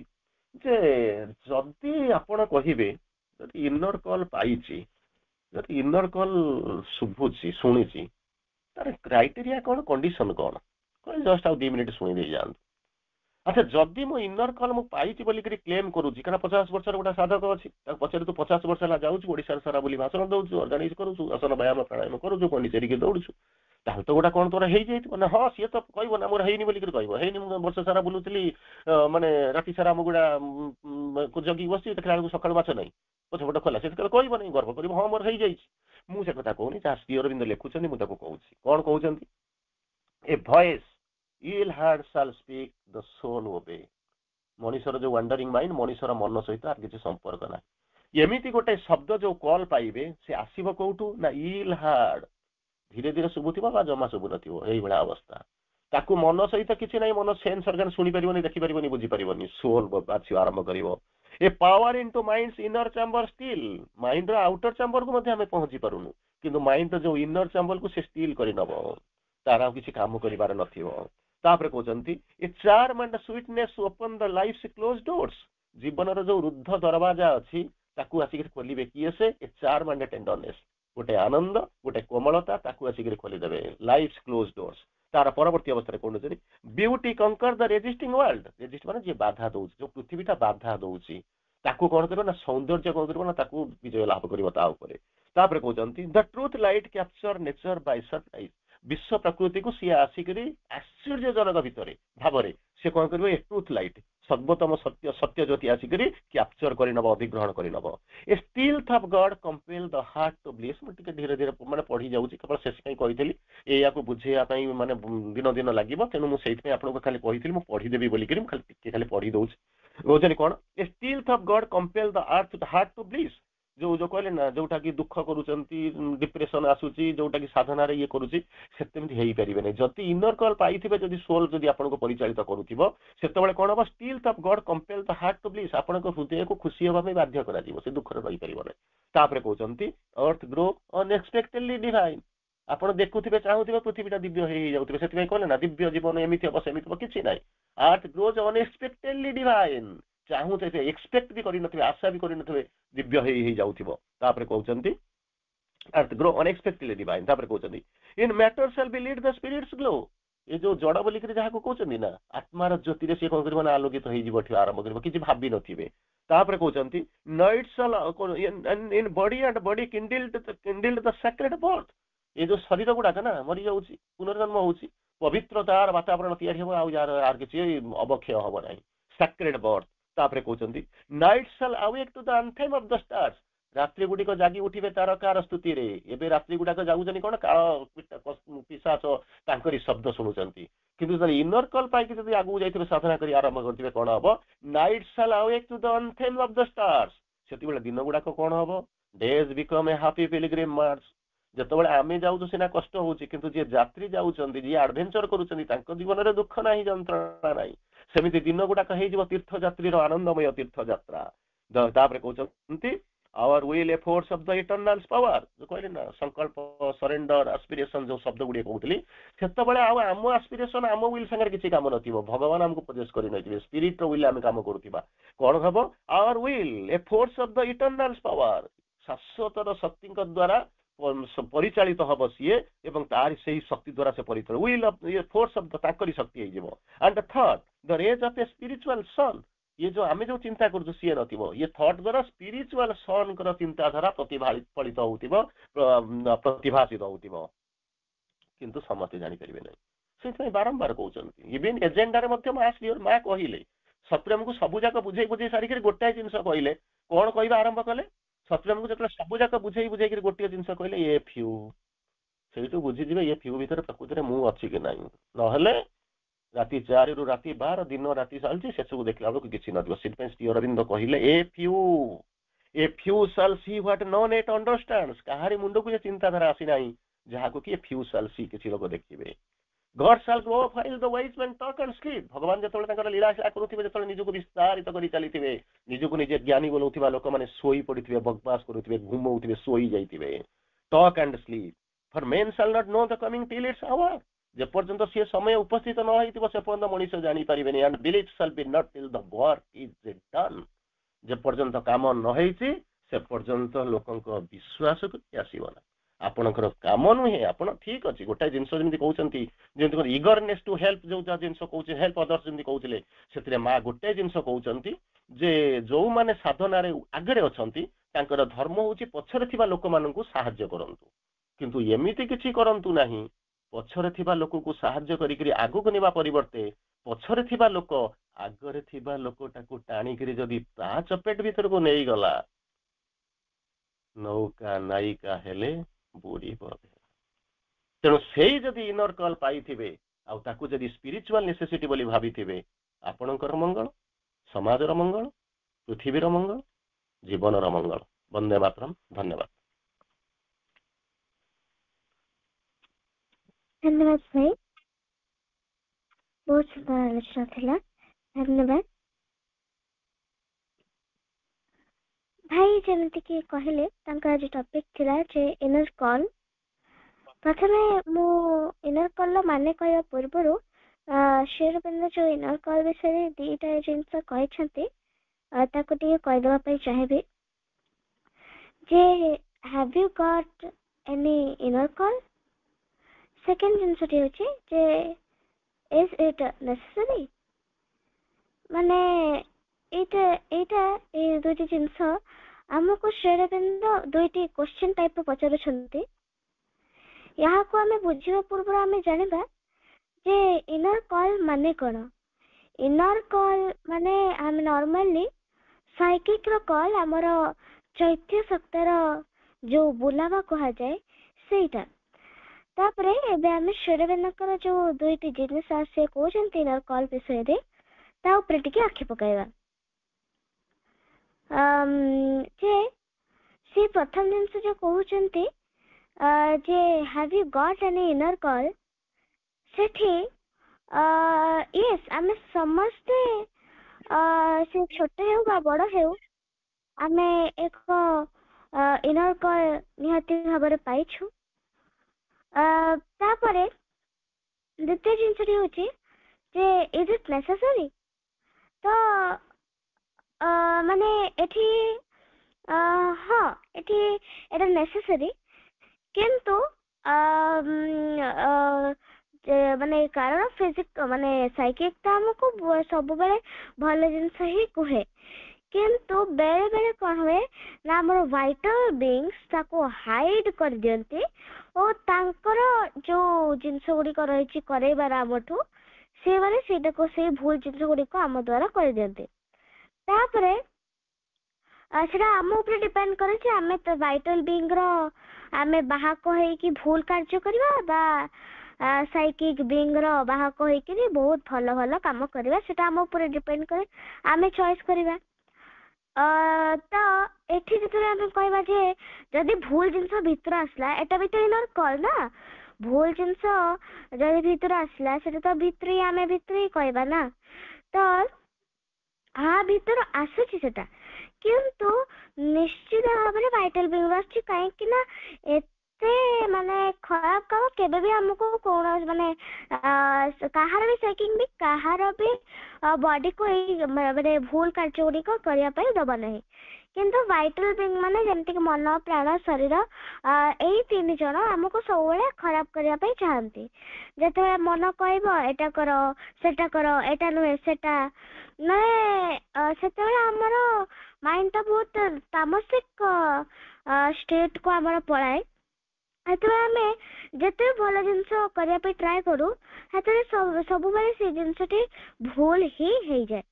जे जदी आपन कहिबे ଯଦି ଇନର କଲ୍ ପାଇଛି, ଯଦି ଇନର କଲ୍ ଶୁଭୁଛି ଶୁଣିଛି, ତାର କ୍ରାଇଟେରିଆ କ'ଣ, କଣ୍ଡିସନ କ'ଣ, ଜଷ୍ଟ ଆଉ 2 ମିନିଟ୍ ଶୁଣି ଦେଇ ଯାଆନ୍ତୁ। ଆଚ୍ଛା, ଯଦି ମୁଁ ଇନର କଲ୍ ମୁଁ ପାଇଛି ବୋଲିକି କ୍ଲେମ କରୁଛି, କାରଣ 50 ବର୍ଷର ଗୋଟେ ସାଧକ ଅଛି, ତାକୁ ପଚାରେ ତୁ 50 ବର୍ଷ ହେଲା ଯାଉଛୁ, ଓଡ଼ିଶାର ସାରା ବୁଲି ଭାଷଣ ଦଉଛୁ, ଅର୍ଗାନାଇଜ କରୁଛୁ, ଆସନ ବ୍ୟାୟାମ ପ୍ରାଣାୟାମ କରୁଛୁ, ପଣ୍ଡିଚେରୀକି ଦୌଡୁଛୁ, ତାହେଲେ ତ ଗୋଟେ କ'ଣ ତୋର ହେଇଯାଇଥିବ ନା? ହଁ, ସିଏ ତ କହିବ ନା ମୋର ହେଇନି ବୋଲିକି କହିବ, ହେଇନି ମୁଁ ବର୍ଷ ସାରା ବୁଲୁଥିଲି, ମାନେ ରାତି ସାରା ମୁଁ ଗୁଡ଼ା ଜଗିକି ବସିଛି, ଦେଖିଲା ବେଳକୁ ସକାଳୁ ମାଛ ନାହିଁ, ପଛପଟ ଖୋଲା, ସେ କହିବ ନାହିଁ, ଗର୍ବ କରିବ ହଁ ମୋର ହେଇଯାଇଛି। ମୁଁ ସେ କଥା କହୁନି, ଯାହା ଶ୍ରୀ ଅରବିନ୍ଦ ଲେଖୁଛନ୍ତି ମୁଁ ତାକୁ କହୁଛି। କ'ଣ କହୁଛନ୍ତି? ଏ ଭଏସ୍ ଇଲ୍ ହାର୍ଡ ସାଲ୍ ସ୍ପିକ୍, ଦ ସୋଲ୍ ଓବେ। ମଣିଷର ଯୋଉ ୱାଣ୍ଡରିଂ ମାଇଣ୍ଡ, ମଣିଷର ମନ ସହିତ ଆର କିଛି ସମ୍ପର୍କ ନାହିଁ। ଏମିତି ଗୋଟେ ଶବ୍ଦ ଯୋଉ କଲ୍ ପାଇବେ, ସେ ଆସିବ କୋଉଠୁ ନା ଇଲ୍ ହାର୍ଡ, ଧୀରେ ଧୀରେ ଶୁଭୁଥିବ ବା ଜମା ଶୁଭୁନଥିବ, ଏଇଭଳିଆ ଅବସ୍ଥା। ତାକୁ ମନ ସହିତ କିଛି ନାହିଁ, ମନ ସେନ୍ସ ଅର୍ଗାନ ଶୁଣିପାରିବନି, ଦେଖିପାରିବନି, ବୁଝିପାରିବନି, ସୋଲ୍ ବାଛିବା ଆରମ୍ଭ କରିବ। A power into mind's inner chamber still, ମାଇଣ୍ଡର ଆଉଟର ଚାମ୍ବରକୁ ମଧ୍ୟ ଆମେ ପହଞ୍ଚି ପାରୁନୁ, କିନ୍ତୁ ମାଇଣ୍ଡର ଯୋଉ ଇନର ଚାମ୍ବରକୁ ସେ ଷ୍ଟିଲ୍ କରିନବ, ତାର ଆଉ କିଛି କାମ କରିବାର ନଥିବ। ତାପରେ କହୁଛନ୍ତି a charm and sweetness open the life's close doors, ଜୀବନର ଯୋଉ ରୁଦ୍ଧ ଦରବାଜା ଅଛି ତାକୁ ଆସିକି ଖୋଲିବେ କିଏ? ସେ ଏ ଚାର୍ମ ଆଣ୍ଡ ଟେଣ୍ଡରନେସ୍, ଗୋଟେ ଆନନ୍ଦ, ଗୋଟେ କୋମଳତା, ତାକୁ ଆସିକି ଖୋଲିଦେବେ, ଲାଇଫ୍ସ କ୍ଲୋଜ ଡୋର୍ସ। ତାର ପରବର୍ତ୍ତୀ ଅବସ୍ଥାରେ କହୁଛନ୍ତି ବିୟୁଟି କଙ୍କର ଦ ରେଜିଷ୍ଟିଂ ୱାର୍ଲଡ, ରେଜିଷ୍ଟ ମାନେ ଯିଏ ବାଧା ଦଉଛି, ଯୋଉ ପୃଥିବୀଟା ବାଧା ଦଉଛି ତାକୁ କ'ଣ କରିବ ନା ସୌନ୍ଦର୍ଯ୍ୟ କ'ଣ କରିବ ନା ତାକୁ ବିଜୟ ଲାଭ କରିବ ତା ଉପରେ। ତାପରେ କହୁଛନ୍ତି the truth light capture nature by surprise, ବିଶ୍ୱ ପ୍ରକୃତିକୁ ସିଏ ଆସିକରି ଆଶ୍ଚର୍ଯ୍ୟଜନକ ଭିତରେ ଭାବରେ ସେ କ'ଣ କରିବ, ଏ ଟ୍ରୁଥ ଲାଇଟ୍, ସର୍ବୋତ୍ତମ ସତ୍ୟ, ସତ୍ୟ ଜ୍ୟୋତି ଆସିକରି କ୍ୟାପଚର କରିନବ, ଅଧିଗ୍ରହଣ କରିନବ। A stealth of God compel the heart to bliss, ମୁଁ ଟିକେ ଧୀରେ ଧୀରେ ମାନେ ପଢି ଯାଉଛି, କେବଳ ଶେଷ ପାଇଁ କହିଥିଲି, ଏହାକୁ ବୁଝେଇବା ପାଇଁ ମାନେ ଦିନ ଦିନ ଲାଗିବ, ତେଣୁ ମୁଁ ସେଇଥିପାଇଁ ଆପଣଙ୍କୁ ଖାଲି କହିଥିଲି ମୁଁ ପଢିଦେବି ବୋଲିକିରି ମୁଁ ଖାଲି ଟିକେ ଖାଲି ପଢି ଦଉଛି। କହୁଛନ୍ତି କ'ଣ? A stealth of God compel the heart to bliss, ଯୋଉ କହିଲେ ନା ଯୋଉଟା କି ଦୁଃଖ କରୁଛନ୍ତି, ଡିପ୍ରେସନ ଆସୁଛି, ଯୋଉଟା କି ସାଧନାରେ ଇଏ କରୁଛି, ସେମିତି ହେଇପାରିବେ ନାହିଁ। ଯଦି ଇନର କଲ୍ ପାଇଥିବେ, ଯଦି ସୋଲ୍ ଯଦି ଆପଣଙ୍କୁ ପରିଚାଳିତ କରୁଥିବ, ସେତେବେଳେ କ'ଣ ହବ? Stealth of God compel the heart to bliss, ଆପଣଙ୍କ ହୃଦୟକୁ ଖୁସି ହେବା ପାଇଁ ବାଧ୍ୟ କରାଯିବ, ସେ ଦୁଃଖରେ ରହିପାରିବ ନାହିଁ। ତାପରେ କହୁଛନ୍ତି ଅର୍ଥ ଗ୍ରୋ ଅନଏକ୍ସପେକ୍ଟେଡଲି ଡିଭାଇନ୍, ଆପଣ ଦେଖୁଥିବେ ଚାହୁଁଥିବେ ପୃଥିବୀଟା ଦିବ୍ୟ ହେଇଯାଉଥିବେ, ସେଥିପାଇଁ କହିଲେ ନା ଦିବ୍ୟ ଜୀବନ ଏମିତି ହବ ସେମିତି ହବ, କିଛି ନାହିଁ। ଆର୍ଥ ଗ୍ରୋଜ୍ ଅନଏକ୍ସପେକ୍ଟେଡଲି ଡିଭାଇନ୍, ଚାହୁଁଥିବେ, ଏକ୍ସପେକ୍ଟ ବି କରିନଥିବେ, ଆଶା ବି କରିନଥିବେ, ଦିବ୍ୟ ହେଇଯାଉଥିବ। ତାପରେ କହୁଛନ୍ତି earth grow unexpectedly divine। ତାପରେ କହୁଛନ୍ତି in matter shall be lit the spirits glow, ଏ ଯୋଉ ଜଡ ବୋଲିକିରି ଯାହାକୁ କହୁଛନ୍ତି ନା, ଆତ୍ମାର ଜ୍ୟୋତିରେ ସିଏ କ'ଣ କରିବ ନା ଆଲୋକିତ ହେଇଯିବ, ଏଠି ଆରମ୍ଭ କରିବ, କିଛି ଭାବି ନଥିବେ। ତାପରେ କହୁଛନ୍ତି night shall in body and body kindled the sacred birth, ଏ ଯୋଉ ଶରୀର ଗୁଡାକ ନା ମରିଯାଉଛି, ପୁନର୍ଜନ୍ମ ହଉଛି, ପବିତ୍ରତାର ବାତାବରଣ ତିଆରି ହବ, ଆଉ ଯାହାର କିଛି ଅବକ୍ଷୟ ହବ ନାହିଁ, sacred birth। ତାପରେ କହୁଛନ୍ତି night shall awake to the anthem of the stars, ରାତ୍ରି ଗୁଡିକ ଜାଗି ଉଠିବେ ତାରକାର ସ୍ତୁତିରେ। ଏବେ ରାତ୍ରି ଗୁଡାକ ଯାଉଛନ୍ତି କ'ଣ, କାଳ ପିଶାଚ ତାଙ୍କରି ଶବ୍ଦ ଶୁଣୁଛନ୍ତି, କିନ୍ତୁ ଯଦି ଇନର କଲ୍ ପାଇକି ଯଦି ଆଗକୁ ଯାଇଥିବେ, ସାଧନା କରି ଆରମ୍ଭ କରିଥିବେ, କ'ଣ ହବ? Night shall awake to the anthem of the stars, ସେତେବେଳେ ଦିନ ଗୁଡାକ କ'ଣ ହବ? Days become a happy pilgrim march, ଯେତେବେଳେ ଆମେ ଯାଉଛୁ ସିନା କଷ୍ଟ ହଉଛି, କିନ୍ତୁ ଯିଏ ଯାତ୍ରୀ ଯାଉଛନ୍ତି, ଯିଏ ଆଡଭେଞ୍ଚର କରୁଛନ୍ତି, ତାଙ୍କ ଜୀବନରେ ଦୁଃଖ ନାହିଁ, ଯନ୍ତ୍ରଣା ନାହିଁ, ସେମିତି ଦିନ ଗୁଡାକ ହେଇଯିବ ତୀର୍ଥଯାତ୍ରୀର ଆନନ୍ଦମୟ ତୀର୍ଥଯାତ୍ରା। ତାପରେ କହୁଛନ୍ତି our will a force of the eternal power, ଯୋଉ କହିଲେ ନା ସଂକଳ୍ପ, ସରେଣ୍ଡର, ଆସ୍ପିରେସନ, ଯୋଉ ଶବ୍ଦ ଗୁଡିଏ କହୁଥିଲି, ସେତେବେଳେ ଆଉ ଆମ ଆସ୍ପିରେସନ, ଆମ ୱିଲ୍ ସାଙ୍ଗରେ କିଛି କାମ ନଥିବ, ଭଗବାନ ଆମକୁ ପୋଜେସ କରିନଥିବେ, ସ୍ପିରିଟ ର ୱିଲ୍ ଆମେ କାମ କରୁଥିବା। କ'ଣ ହବ? our will a force of the eternal power, ଶାଶ୍ୱତର ଶକ୍ତିଙ୍କ ଦ୍ୱାରା ପରିଚାଳିତ ହବ ସିଏ, ଏବଂ ତାର ସେଇ ଶକ୍ତି ଦ୍ୱାରା ସେ ପରିଚାଳିତ, ୱିଲ୍ ଅଫ ଫୋର୍ସ ଅଫ ତାଙ୍କରି ଶକ୍ତି ହେଇଯିବ। And thought the rays of a spiritual sun, ये जो आमे जो चिंता करूँ सी नथिबो, ये थॉट द्वारा स्पिरिचुअल सन कर चिंताधारा प्रतिफलित होउतिबो, प्रतिभासित होउतिबो, किंतु समस्ते जानि परिबे नै। से बारंबार कहउछन्ति इवन एजेंडा रे मध्य मास लियर मा कहिले सत्रम को सबु जाक बुझेई बुझेई सारी के गोटाय जिंस कहले, कोन कहबा आरंभ कले? सत्रम को जतले सबु जाक बुझेई बुझेई के गोटिय जिंस कहले, ए फ्यू, सेइटु बुझी जिवे ए फ्यू भीतर प्रकृति रे मु अछि कि नाही, न हेले राति 4 रु राति 12 दिन राति चलती से सब देखला बेलू किसी नथिबो। सिर्फ श्री अरविंद कहले a few shall see what none yet understands, कहारी मुंड को चिंताधारा आसी नाही जहा को कि फ्यू शैल सी किसी लोग देखिबे। God shall glorify the wise man talk and sleep, भगवान जतले ताकर लीला लीला करूथिबे, जतले निजको विस्तारित करि चलीथिबे, निजको निजे ज्ञानी बोलउथिबा लोक माने सोई पडिथिबे, बकवास करूथिबे, घुमउथिबे, सोई जाइथिबे। Talk and sleep for men shall not know the coming till its hour, जेपर्यंत सी समय उपस्थित न होइथिबो से पर्यंत मनुष्य जानि परिबेनी। And belief shall be not till the work is done, जेपर्यंत काम न होइछि से पर्यंत लोकंक विश्वास को आसीबो ना आपणकर काम नुहे आपण ठीक अछि गोटे जिंस जमी कहउचंती जेंति इगरनेस टू हेल्प जो जिंस कहउचे हेल्प अदर्स जमी कहउचले सेतिरे मा गोटे जिंस कहउचंती जे जो माने साधना रे आगरे अछंती तांकर धर्म होची पछरे थिबा लोक माननकु सहाय्य करंतु किंतु एमिति किछि करंतु नाही पछरे थिबा लोक को सहाय्य करी करी आगु को निबा परिवर्ते पछरे थिबा लोक आगरे थिबा लोकटाकू टाणी करी जदी ता चपेट भीतर को नेई गला नौका नायिका हेले बुड़ी पड़े तेणु से जदि इनर कल पाई आउ ताकू जदि स्पिरिचुअल नेसेसिटी बोली भाभी आपणकर मंगल समाजर मंगल पृथ्वीर मंगल जीवनर मंगल वंदे मातरम धन्यवाद
धन्यवाद भाई बहुत सुंदर आलोचना थिला धन्यवाद भाई जेमति कि कहले तांका आज टॉपिक थिला जे इनर कॉल प्रथमे मु इनर कॉल माने कहया पूर्वरु शेरबिंद जो इनर कॉल विषय दीटा जिनस कहछंती ताको टिके कह देबा पई चाहेबे जे have you got any inner call second जिनस टी होची जे इज इट नेसेसरी माने एटा ए दुटी जिनस हमको शेरबिंद दुईटी क्वेश्चन टाइप पचारुछंती यहाँ को हमें बुझिबा पूर्व हमें जानिबा जे इनर कॉल माने कोन इनर कॉल माने हम नॉर्मली साइकिक रो कॉल हमर चैत्य शक्तिर जो बुलावा कहा जाए सेटा तापरे एबे हम शेरबिंदकर जो दुईटी जिनिस आसे कोजंती इनर कॉल विषय रे ता ऊपर टिके आखि पकाइबा जे से प्रथम दिन से जो कहउचंती जे have you got any inner call सेठी यस आमे समस्ते से छोटे हेउ बा बड़ हेउ आमे एक इनर कॉल निहाती भाबरे पाइछु तापरे द्वितीय जिनसटी होची जे इज इट नेसेसरी तो माने एठी हाँ एठी एटा नेसेसरी किंतु माने कारण फिजिक माने साइकिक ता हमको सब बेले भले जिनस ही कहे किंतु बेले बेले कौन हुए ना हमर वाइटल बीइंग्स ताको हाइड कर दियंती और तांकर जो जिनस गुडी को रहिची करैबार हमठू से माने सेटा को से भूल जिनस गुडी को हम द्वारा कर दियंती तापरे सेटा हम ऊपर डिपेंड करे जे हमें तो वाइटल बीइंग रो आमे बाहा कहे कि भूल कार्य करबा बा साइकिक बीइंग रो बाहा कहे कि बहुत भलो भलो काम करबा सेटा हम ऊपर डिपेंड करे आमे चॉइस करबा तो एठी जतरे हम कहबा जे जदी भूल जिंस भीतर आसला एटा भी तो इनर कॉल ना भूल जिंस जदी भीतर आसला सेटा तो भीतरी आमे भीतरी कहबा ना तो हाँ भीतर आसुची सेटा किंतु निश्चित भाव में वाइटल बीइंग आछि काहे कि ना एते माने खराब काम केबे भी हमको कोन माने कहार भी साइकिंग भी कहार भी बॉडी को माने भूल कार्य गुडी को करिया पय दबा नहीं किंतु वाइटल बीइंग माने जेंति कि मन प्राण शरीर एई तीन जण हमको सबले खराब करिया पय चाहंती जेते मन कहबो एटा करो सेटा करो एटा नुहे सेटा ना सेते हमरो माइंड ता बहुत तामसिक स्टेट को हमर पळाए अथवा हमें जेते भल जिनस करिया पे ट्राई करू हेतरे सब बेले से जिनसटी भूल ही हे जाय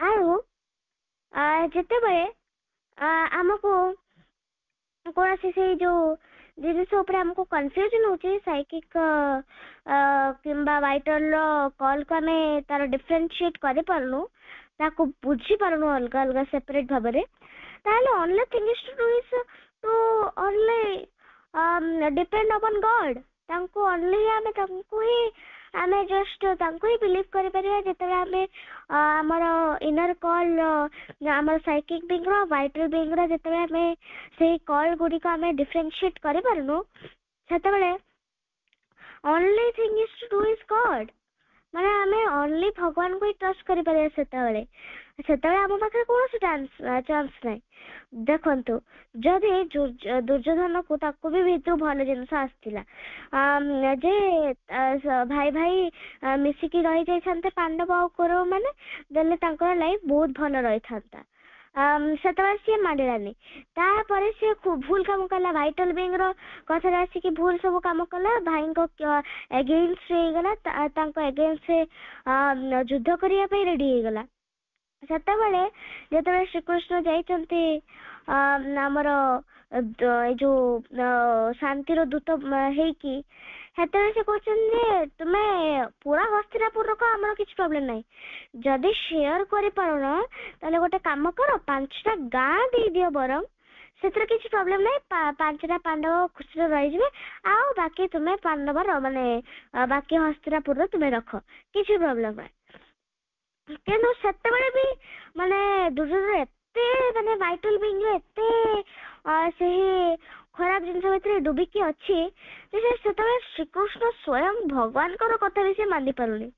आरो जेते बेले हमको कोन से जो जिनस ऊपर हमको कंफ्यूजन होची साइकिक किंबा वाइटल कॉल को हमें तार डिफरेंशिएट करि परनु ताको बुझी परनु अलग अलग सेपरेट भाबरे ताले only thing is to do is to only depend upon God तांको ओनली हमें तांको ही हमें जस्ट तांको ही बिलीव करि परिया जेते हमें हमर इनर कॉल हमर साइकिक बीइंग रो वाइटल बीइंग रो जेते हमें से कॉल गुडी को हमें डिफरेंशिएट करि परनु सेते बेले only thing is to do is God ମାନେ ଆମେ ଅନଲି ଭଗବାନଙ୍କୁ ହିଁ ଟ୍ରଷ୍ଟ କରିପାରିବା ସେତେବେଳେ ଆମ ପାଖରେ କୌଣସି ଚାନ୍ସ ନାହିଁ। ଦେଖନ୍ତୁ ଯଦି ଦୁର୍ଯ୍ୟୋଧନକୁ ତାକୁ ବି ଭିତରୁ ଭଲ ଜିନିଷ ଆସିଥିଲା ଯେ ଭାଇ ଭାଇ ମିଶିକି ରହିଯାଇଥାନ୍ତେ ପାଣ୍ଡବ ଆଉ କୌରବ ମାନେ, ଦେଲେ ତାଙ୍କର ଲାଇଫ ବହୁତ ଭଲ ରହିଥାନ୍ତା। ସେତେବେଳେ ସିଏ ମାନିଲାନି, ତାପରେ ସିଏ ଭୁଲ କାମ କଲା, ଭାଇଟାଲ ବିଙ୍ଗ ର କଥାରେ ଆସିକି ଭୁଲ ସବୁ କାମ କଲା, ଭାଇଙ୍କ ଏଗେନ୍ଷ୍ଟ ହେଇଗଲା, ତାଙ୍କ ଏଗେନ୍ଷ୍ଟ ଯୁଦ୍ଧ କରିବା ପାଇଁ ରେଡି ହେଇଗଲା। ସେତେବେଳେ ଯେତେବେଳେ ଶ୍ରୀକୃଷ୍ଣ ଯାଇଛନ୍ତି ଆମର ଏଇ ଯୋଉ ଶାନ୍ତିର ଦୂତ ହେଇକି, ସେତେବେଳେ ସେ କହୁଛନ୍ତି ଯେ ତୁମେ ପୁରା ହସ୍ତିନାପୁର ରୋକ, ଆମର କିଛି ପ୍ରୋବ୍ଲେମ ନାହିଁ, ଯଦି ସେୟାର କରିପାରୁନ ତାହେଲେ ଗୋଟେ କାମ କର, 5ଟା ଗାଁ ଦେଇଦିଅ ବରଂ, ସେଥିରେ କିଛି ପ୍ରୋବ୍ଲେମ ନାହିଁ, 5ଟା ପାଣ୍ଡବ ଖୁସିରେ ରହିଯିବେ, ଆଉ ବାକି ତୁମେ ପାଣ୍ଡବର ମାନେ ବାକି ହସ୍ତିନାପୁରର ତୁମେ ରଖ, କିଛି ପ୍ରୋବ୍ଲେମ ନାହିଁ। କିନ୍ତୁ ସେତେବେଳେ ବି ମାନେ ଦୁର୍ଯ୍ୟୋଧନ ଏତେ ମାନେ ଭାଇଟାଲ ବିଙ୍ଗରେ ଏତେ ସେହି ଖରାପ ଜିନିଷ ଭିତରେ ଡୁବିକି ଅଛି ଯେ ସେତେବେଳେ ଶ୍ରୀକୃଷ୍ଣ ସ୍ୱୟଂ ଭଗବାନଙ୍କର କଥା ବି ସେ ମାନି ପାରୁନି।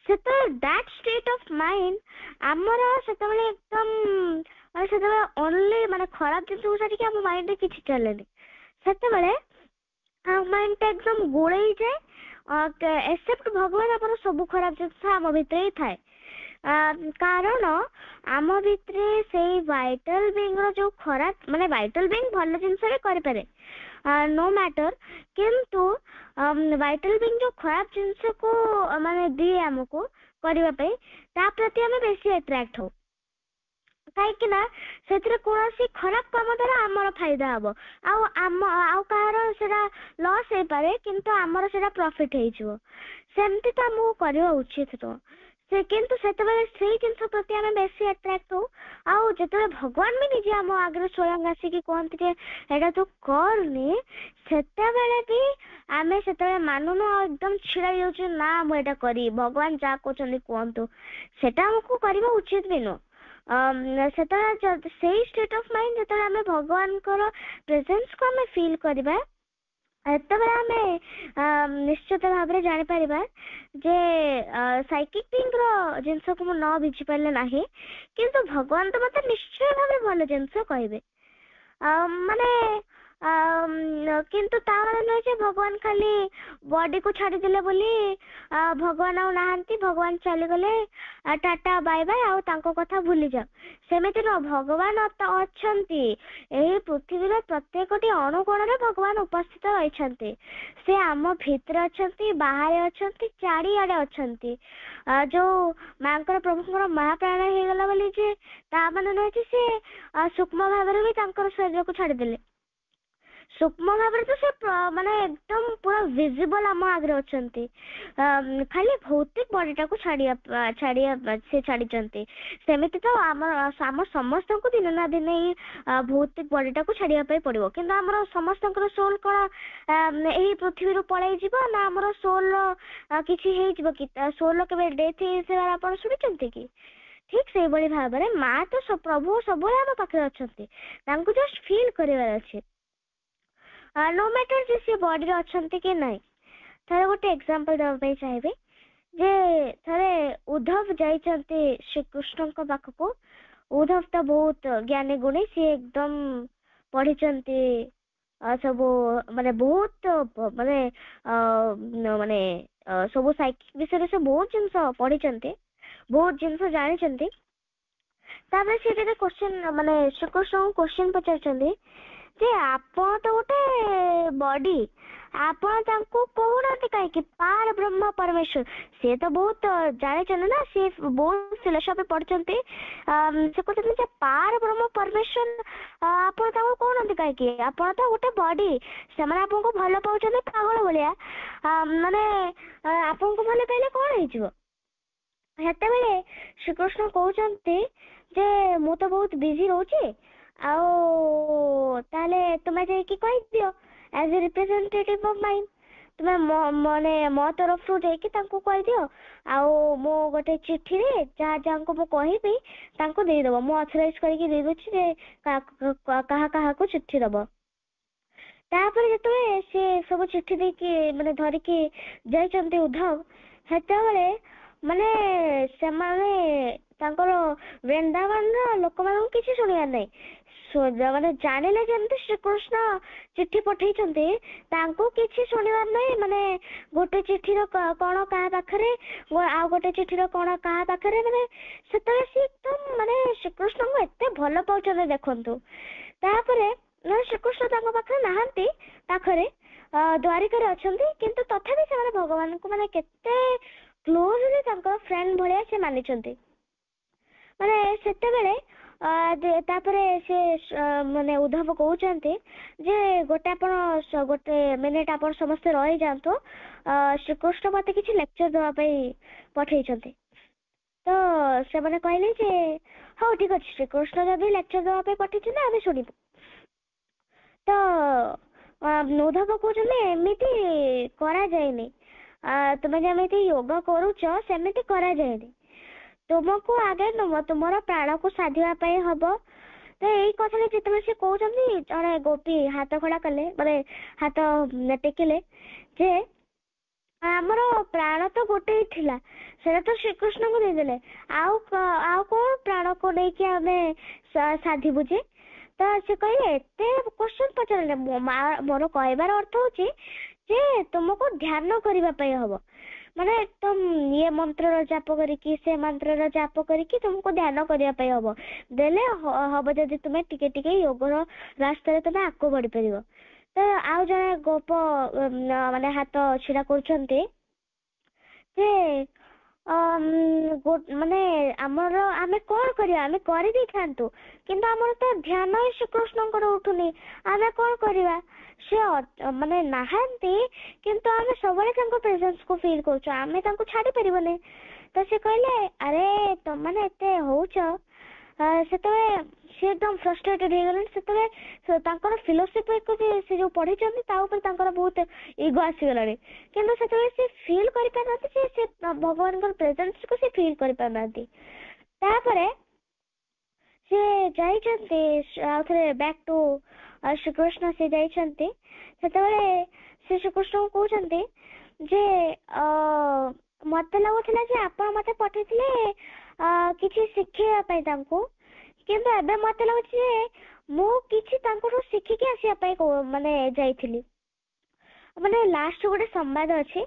ସେତେବେଳେ ଦ୍ୟାଟ୍ ଷ୍ଟେଟ୍ ଅଫ ମାଇଣ୍ଡ ଆମର ସେତେବେଳେ ଏକଦମ ମାନେ ସେତେବେଳେ ଅନଲି ମାନେ ଖରାପ ଜିନିଷକୁ ଛାଡିକି ଆମ ମାଇଣ୍ଡରେ କିଛି ଚାଲେନି। ସେତେବେଳେ ଆମ ମାଇଣ୍ଡଟା ଏକଦମ ଗୋଳେଇ ଯାଏ, ଏକ୍ସେପ୍ଟ ଭଗବାନ ଆମର ସବୁ ଖରାପ ଜିନିଷ ଆମ ଭିତରେ ହିଁ ଥାଏ। କାରଣ ଆମ ଭିତରେ ସେଇ ଭାଇଟାଲ ବିଙ୍ଗ ର ଯୋଉ ଖରାପ ମାନେ ଭାଇଟାଲ ବିଙ୍ଗ ଭଲ ଜିନିଷ ବି କରିପାରେ ନୋ ମ୍ୟାଟର, କିନ୍ତୁ ଭାଇଟାଲ ବିଙ୍ଗ ଯୋଉ ଖରାପ ଜିନିଷକୁ ମାନେ ଦିଏ ଆମକୁ କରିବା ପାଇଁ, ତା ପ୍ରତି ଆମେ ବେଶୀ ଆଟ୍ରାକ୍ଟ ହଉ, କାହିଁକି ନା ସେଥିରେ କୌଣସି ଖରାପ କାମ ଦ୍ୱାରା ଆମର ଫାଇଦା ହବ, ଆଉ କାହାର ସେଟା ଲସ୍ ହେଇପାରେ କିନ୍ତୁ ଆମର ସେଟା ପ୍ରଫିଟ ହେଇଯିବ, ସେମିତି ତ ଆମକୁ କରିବା ଉଚିତ ନୁହଁ। କିନ୍ତୁ ସେତେବେଳେ ସେଇ ଜିନିଷ ପ୍ରତି ଆମେ ବେଶୀ ଆଟ୍ରାକ୍ଟ ହଉ, ଆଉ ଯେତେବେଳେ ଭଗବାନ ବି ନିଜେ ଆମ ଆଗରେ ସ୍ୱୟଂ ଆସିକି କୁହନ୍ତି ଯେ ଏଇଟା ତୁ କରନି, ସେତେବେଳେ ବି ଆମେ ସେତେବେଳେ ମାନୁନୁ, ଆଉ ଏକଦମ ଛିଡା ଯାଉଛୁ, ନା ମୁଁ ଏଇଟା କରିବି, ଭଗବାନ ଯାହା କହୁଛନ୍ତି କୁହନ୍ତୁ, ସେଟା ଆମକୁ କରିବା ଉଚିତ ବି ନୁହଁ। ସେତେବେଳେ ସେଇ ଷ୍ଟେଟ୍ ଅଫ ମାଇଣ୍ଡ ଯେତେବେଳେ ଆମେ ଭଗବାନଙ୍କର ପ୍ରେଜେନ୍ସକୁ ଆମେ ଫିଲ୍ କରିବା, ସେତେବେଳେ ଆମେ ନିଶ୍ଚିତ ଭାବରେ ଜାଣିପାରିବା ଯେ ସାଇକିକ ବିଙ୍ଗର ଜିନିଷକୁ ମୁଁ ନ ବୁଝିପାରିଲେ ନାହିଁ, କିନ୍ତୁ ଭଗବାନ ତ ମତେ ନିଶ୍ଚୟ ଭାବରେ ଭଲ ଜିନିଷ କହିବେ। ମାନେ କିନ୍ତୁ ତା ମାନେ ନୁହେଁ ଯେ ଭଗବାନ ଖାଲି ବଡିକୁ ଛାଡିଦେଲେ ବୋଲି ଭଗବାନ ଆଉ ନାହାନ୍ତି, ଭଗବାନ ଚାଲିଗଲେ, ଟାଟା ବାଇ ବାଇ, ଆଉ ତାଙ୍କ କଥା ଭୁଲିଯାଅ, ସେମିତି ନୁହଁ। ଭଗବାନ ଅଛନ୍ତି, ଏହି ପୃଥିବୀର ପ୍ରତ୍ୟେକଟି ଅଣୁକୋଣରେ ଭଗବାନ ଉପସ୍ଥିତ ରହିଛନ୍ତି, ସେ ଆମ ଭିତରେ ଅଛନ୍ତି, ବାହାରେ ଅଛନ୍ତି, ଚାରିଆଡେ ଅଛନ୍ତି। ଯୋଉ ମାଙ୍କର ପ୍ରଭୁଙ୍କର ମହାପ୍ରାଣ ହେଇଗଲା ବୋଲି ଯେ ତା ମାନେ ନୁହେଁ ଯେ ସେ ସୂକ୍ଷ୍ମ ଭାବରେ ବି ତାଙ୍କର ଶରୀରକୁ ଛାଡିଦେଲେ, ସୂକ୍ଷ୍ମ ଭାବରେ ତ ସେ ମାନେ ଏକଦମ ପୁରା ଭିଜିବଲ ଆମ ଆଗରେ ଅଛନ୍ତି, ଖାଲି ଭୌତିକ ବଡିଟାକୁ ଛାଡିବା ସେ ଛାଡିଛନ୍ତି। ସେମିତି ତ ଆମ ସମସ୍ତଙ୍କୁ ଦିନେ ନା ଦିନେ ଏଇ ଭୌତିକ ବଡିଟାକୁ ଛାଡିବା ପାଇଁ ପଡିବ, କିନ୍ତୁ ଆମର ସମସ୍ତଙ୍କର ସୋଲ କଣ ଏହି ପୃଥିବୀରୁ ପଳେଇ ଯିବ ନା ଆମର ସୋଲର କିଛି ହେଇଯିବ କି? ସୋଲର କେବେ ଡେଥ୍ ହେଇଥିବାର ଆପଣ ଶୁଣିଛନ୍ତି କି? ଠିକ ସେଇଭଳି ଭାବରେ ମା ତ ପ୍ରଭୁ ସବୁବେଳେ ଆମ ପାଖରେ ଅଛନ୍ତି, ତାଙ୍କୁ ଜଷ୍ଟ ଫିଲ୍ କରିବାର ଅଛି, नो मैटर ଯେ ସେ ବଡିରେ ଅଛନ୍ତି କି ନାହିଁ। ଥରେ ଗୋଟେ ଏକ୍ସାମ୍ପଲ ଦେବା ପାଇଁ ଚାହିଁବି ଯେ ଥରେ ଉଦ୍ଧବ ଯାଇଛନ୍ତି ଶ୍ରୀକୃଷ୍ଣଙ୍କ ପାଖକୁ। ଉଦ୍ଧବ ତ ବହୁତ ଜ୍ଞାନୀ ଗୁଣୀ, ସିଏ ଏକଦମ ପଢିଛନ୍ତି ସବୁ ମାନେ ବହୁତ ମାନେ ମାନେ ସବୁ ସାଇକିକ ବିଷୟରେ ସେ ବହୁତ ଜିନିଷ ପଢିଛନ୍ତି, ବହୁତ ଜିନିଷ ଜାଣିଛନ୍ତି। ତାପରେ ସେ ଟିକେ କ୍ୱେଶ୍ଚନ ମାନେ ଶ୍ରୀକୃଷ୍ଣଙ୍କୁ କ୍ୱେଶ୍ଚନ ପଚାରୁଛନ୍ତି ଯେ ଆପଣ ତ ଗୋଟେ ବଡି, ଆପଣ ତାଙ୍କୁ କହୁନାହାନ୍ତି କାହିଁକି ପାର ବ୍ରହ୍ମ ପରମେଶ୍ୱର? ସିଏ ତ ବହୁତ ଜାଣିଛନ୍ତି ନା, ସିଏ ବହୁତ ଫିଲୋସଫି ପଢିଛନ୍ତି, ସେ କହୁଛନ୍ତି ଯେ ପାର ବ୍ରହ୍ମ ପରମେଶ୍ୱର ଆପଣ ତାଙ୍କୁ କହୁନାହାନ୍ତି କାହିଁକି? ଆପଣ ତ ଗୋଟେ ବଡି, ସେମାନେ ଆପଣଙ୍କୁ ଭଲ ପାଉଛନ୍ତି ପାଗଳ ଭଳିଆ, ମାନେ ଆପଣଙ୍କୁ ଭଲ ପାଇଲେ କଣ ହେଇଯିବ? ସେତେବେଳେ ଶ୍ରୀକୃଷ୍ଣ କହୁଛନ୍ତି ଯେ ମୁଁ ତ ବହୁତ ବିଜି ରହୁଛି, ଆଉ ତାହେଲେ ତୁମେ ଯାଇକି କହିଦିଅ ଆଜ ଏ ରିପ୍ରେଜେଣ୍ଟେଟିଭ ଅଫ ମାଇଣ୍ଡ, ତୁମେ ମାନେ ମୋ ତରଫରୁ ଯାଇକି ତାଙ୍କୁ କହିଦିଅ, ଆଉ ମୁଁ ଗୋଟେ ଚିଠିରେ ଯାହା ଯାହାଙ୍କୁ ମୁଁ କହିବି ତାଙ୍କୁ ଦେଇଦବ, ମୁଁ ଅଥରାଇଜ କରିକି ଦେଇଦଉଛି ଯେ କାହା କାହାକୁ ଚିଠି ଦବ। ତାପରେ ଯେତେବେଳେ ସେ ସବୁ ଚିଠି ଦେଇକି ମାନେ ଧରିକି ଯାଇଛନ୍ତି ଉଦ୍ଧବ, ସେତେବେଳେ ମାନେ ସେମାନେ ତାଙ୍କର ବୃନ୍ଦାବନର ଲୋକମାନଙ୍କୁ କିଛି ଶୁଣିବାର ନାହିଁ, ମାନେ ଜାଣିଲେ ଯେମିତି ଶ୍ରୀକୃଷ୍ଣ ଚିଠି ପଠେଇଛନ୍ତି ତାଙ୍କୁ କିଛି ଶୁଣିବାର ନାହିଁ। ମାନେ ଗୋଟେ ଚିଠିର କଣ କାହା ପାଖରେ, ଆଉ ଗୋଟେ ଚିଠିର କଣ କାହା ପାଖରେ, ମାନେ ସେତେବେଳେ ସେ ଏକଦମ ମାନେ ଶ୍ରୀକୃଷ୍ଣଙ୍କୁ ଏତେ ଭଲ ପାଉଛନ୍ତି ଦେଖନ୍ତୁ। ତାପରେ ଶ୍ରୀକୃଷ୍ଣ ତାଙ୍କ ପାଖରେ ନାହାନ୍ତି, ପାଖରେ ଦ୍ୱାରିକାରେ ଅଛନ୍ତି, କିନ୍ତୁ ତଥାପି ସେମାନେ ଭଗବାନଙ୍କୁ ମାନେ କେତେ କ୍ଲୋଜଲି ତାଙ୍କ ଫ୍ରେଣ୍ଡ ଭଳିଆ ସେ ମାନିଛନ୍ତି। ମାନେ ସେତେବେଳେ ତାପରେ ସେ ମାନେ ଉଦ୍ଧବ କହୁଛନ୍ତି ଯେ ଗୋଟେ ମିନିଟ ଆପଣ ସମସ୍ତେ ରହିଯାଆନ୍ତୁ, ଶ୍ରୀକୃଷ୍ଣ ମତେ କିଛି ଲେକ୍ଚର ଦେବା ପାଇଁ ପଠେଇଛନ୍ତି। ତ ସେମାନେ କହିଲେ ଯେ ହଉ ଠିକ ଅଛି, ଶ୍ରୀକୃଷ୍ଣ ଯଦି ଲେକ୍ଚର ଦେବା ପାଇଁ ପଠେଇଛନ୍ତି ଆମେ ଶୁଣିବୁ। ତ ଉଦ୍ଧବ କହୁଛନ୍ତି ଏମିତି କରାଯାଏନି, ତୁମେ ଯେମିତି ଯୋଗ କରୁଛ ସେମିତି କରାଯାଏନି, ତୁମକୁ ଆଗେ ତୁମର ପ୍ରାଣକୁ ସାଧିବା ପାଇଁ ହବ। ତ ଏଇ କଥାରେ ଯେତେବେଳେ ସେ କହୁଛନ୍ତି, ଜଣେ ଗୋପୀ ହାତ ଖୋଲା କଲେ, ମାନେ ହାତ ଟେକିଲେ ଯେ ଆମର ପ୍ରାଣ ତ ଗୋଟେ ହିଁ ଥିଲା, ସେଟା ତ ଶ୍ରୀକୃଷ୍ଣଙ୍କୁ ଦେଇଦେଲେ, ଆଉ କଣ ପ୍ରାଣକୁ ନେଇକି ଆମେ ସାଧିବୁ ଯେ? ତ ସେ କହିଲେ ଏତେ କ୍ୱେଶ୍ଚନ ପଚାରିଲେ। ମୋର କହିବାର ଅର୍ଥ ହଉଛି ଯେ ତୁମକୁ ଧ୍ୟାନ କରିବା ପାଇଁ ହବ, ମାନେ ଇଏ ମନ୍ତ୍ରର ଜାପ କରିକି ସେ ମନ୍ତ୍ରର ଜାପ କରିକି ତୁମକୁ ଧ୍ୟାନ କରିବା ପାଇଁ ହବ, ଦେଲେ ହବ ଯଦି ତୁମେ ଟିକେ ଟିକେ ଯୋଗର ରାସ୍ତାରେ ତୁମେ ଆଗକୁ ବଢି ପାରିବ। ତ ଆଉ ଜଣେ ଗୋପ ମାନେ ହାତ ଛିଡା କରୁଛନ୍ତି ଯେ ମାନେ ଆମେ କଣ କରିବା, ଆମେ କରିଦେଇଥାନ୍ତୁ, କିନ୍ତୁ ଆମର ତ ଧ୍ୟାନ ହିଁ ଶ୍ରୀକୃଷ୍ଣଙ୍କର ଉଠୁନି, ଆମେ କଣ କରିବା? ସେ ମାନେ ନାହାନ୍ତି, କିନ୍ତୁ ଆମେ ସବୁବେଳେ ତାଙ୍କ ପ୍ରେଜେନ୍ସକୁ ଫିଲ୍ କରୁଛୁ, ଆମେ ତାଙ୍କୁ ଛାଡି ପାରିବନି। ତ ସେ କହିଲେ ଆରେ ତମମାନେ ଏତେ ହଉଛ, ସେତେବେଳେ ସେ ଏକଦମ ଫ୍ରଷ୍ଟ୍ରେଟେଡ ହେଇଗଲେଣି। ସେତେବେଳେ ତାଙ୍କର ଫିଲୋସଫି ସେ ଯୋଉ ପଢିଛନ୍ତି ତା ଉପରେ ତାଙ୍କର ବହୁତ ଇଗୋ ଆସିଗଲାଣି, କିନ୍ତୁ ସେତେବେଳେ ସେ ଫିଲ୍ କରିପାରୁନାହାନ୍ତି ଯେ ସେ ଭଗବାନଙ୍କର ପ୍ରେଜେନ୍ସକୁ ସେ ଫିଲ୍ କରିପାରୁନାହାନ୍ତି। ତାପରେ ସେ ଯାଇଛନ୍ତି ଆଉ ଥରେ ବ୍ୟାକ୍ ଟୁ ଶ୍ରୀକୃଷ୍ଣ, ସେ ଯାଇଛନ୍ତି। ସେତେବେଳେ ସେ ଶ୍ରୀକୃଷ୍ଣଙ୍କୁ କହୁଛନ୍ତି ଯେ ମତେ ଲାଗୁଥିଲା ଯେ ଆପଣ ମତେ ପଠେଇଥିଲେ କିଛି ଶିଖେଇବା ପାଇଁ ତାଙ୍କୁ, କିନ୍ତୁ ଏବେ ମତେ ଲାଗୁଛି ଯେ ମୁଁ କିଛି ତାଙ୍କଠୁ ଶିଖିକି ଆସିବା ପାଇଁ ମାନେ ଯାଇଥିଲି। ମାନେ ଲାଷ୍ଟ ଗୋଟେ ସମ୍ବାଦ ଅଛି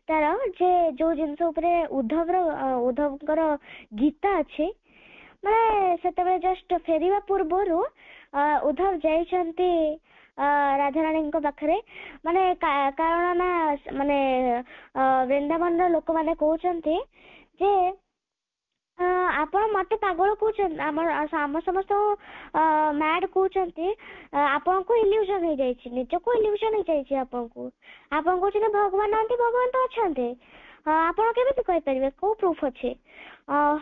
ତାର, ଯେ ଯୋଉ ଜିନିଷ ଉପରେ ଉଦ୍ଧବଙ୍କର ଗୀତା ଅଛି, ମାନେ ସେତେବେଳେ ଜଷ୍ଟ ଫେରିବା ପୂର୍ବରୁ ଉଦ୍ଧବ ଯାଇଛନ୍ତି ରାଧାରାଣୀଙ୍କ ପାଖରେ, ମାନେ କାରଣ ନା ମାନେ ବୃନ୍ଦାବନର ଲୋକମାନେ କହୁଛନ୍ତି ଯେ ଆପଣ ମତେ ପାଗଳ କହୁଛନ୍ତି, ଆମ ସମସ୍ତଙ୍କୁ ମ୍ୟାଡ୍ କହୁଛନ୍ତି, ଆପଣଙ୍କୁ ଇଲ୍ୟୁଜନ ହେଇଯାଇଛି, ନିଜକୁ ଇଲ୍ୟୁଜନ ହେଇଯାଇଛି ଆପଣଙ୍କୁ। ଆପଣ କହୁଛନ୍ତି ଭଗବାନ ନାହାନ୍ତି, ଭଗବାନ ତ ଅଛନ୍ତି, ଆପଣ କେମିତି କହିପାରିବେ, କୋଉ ପ୍ରୁଫ୍ ଅଛି?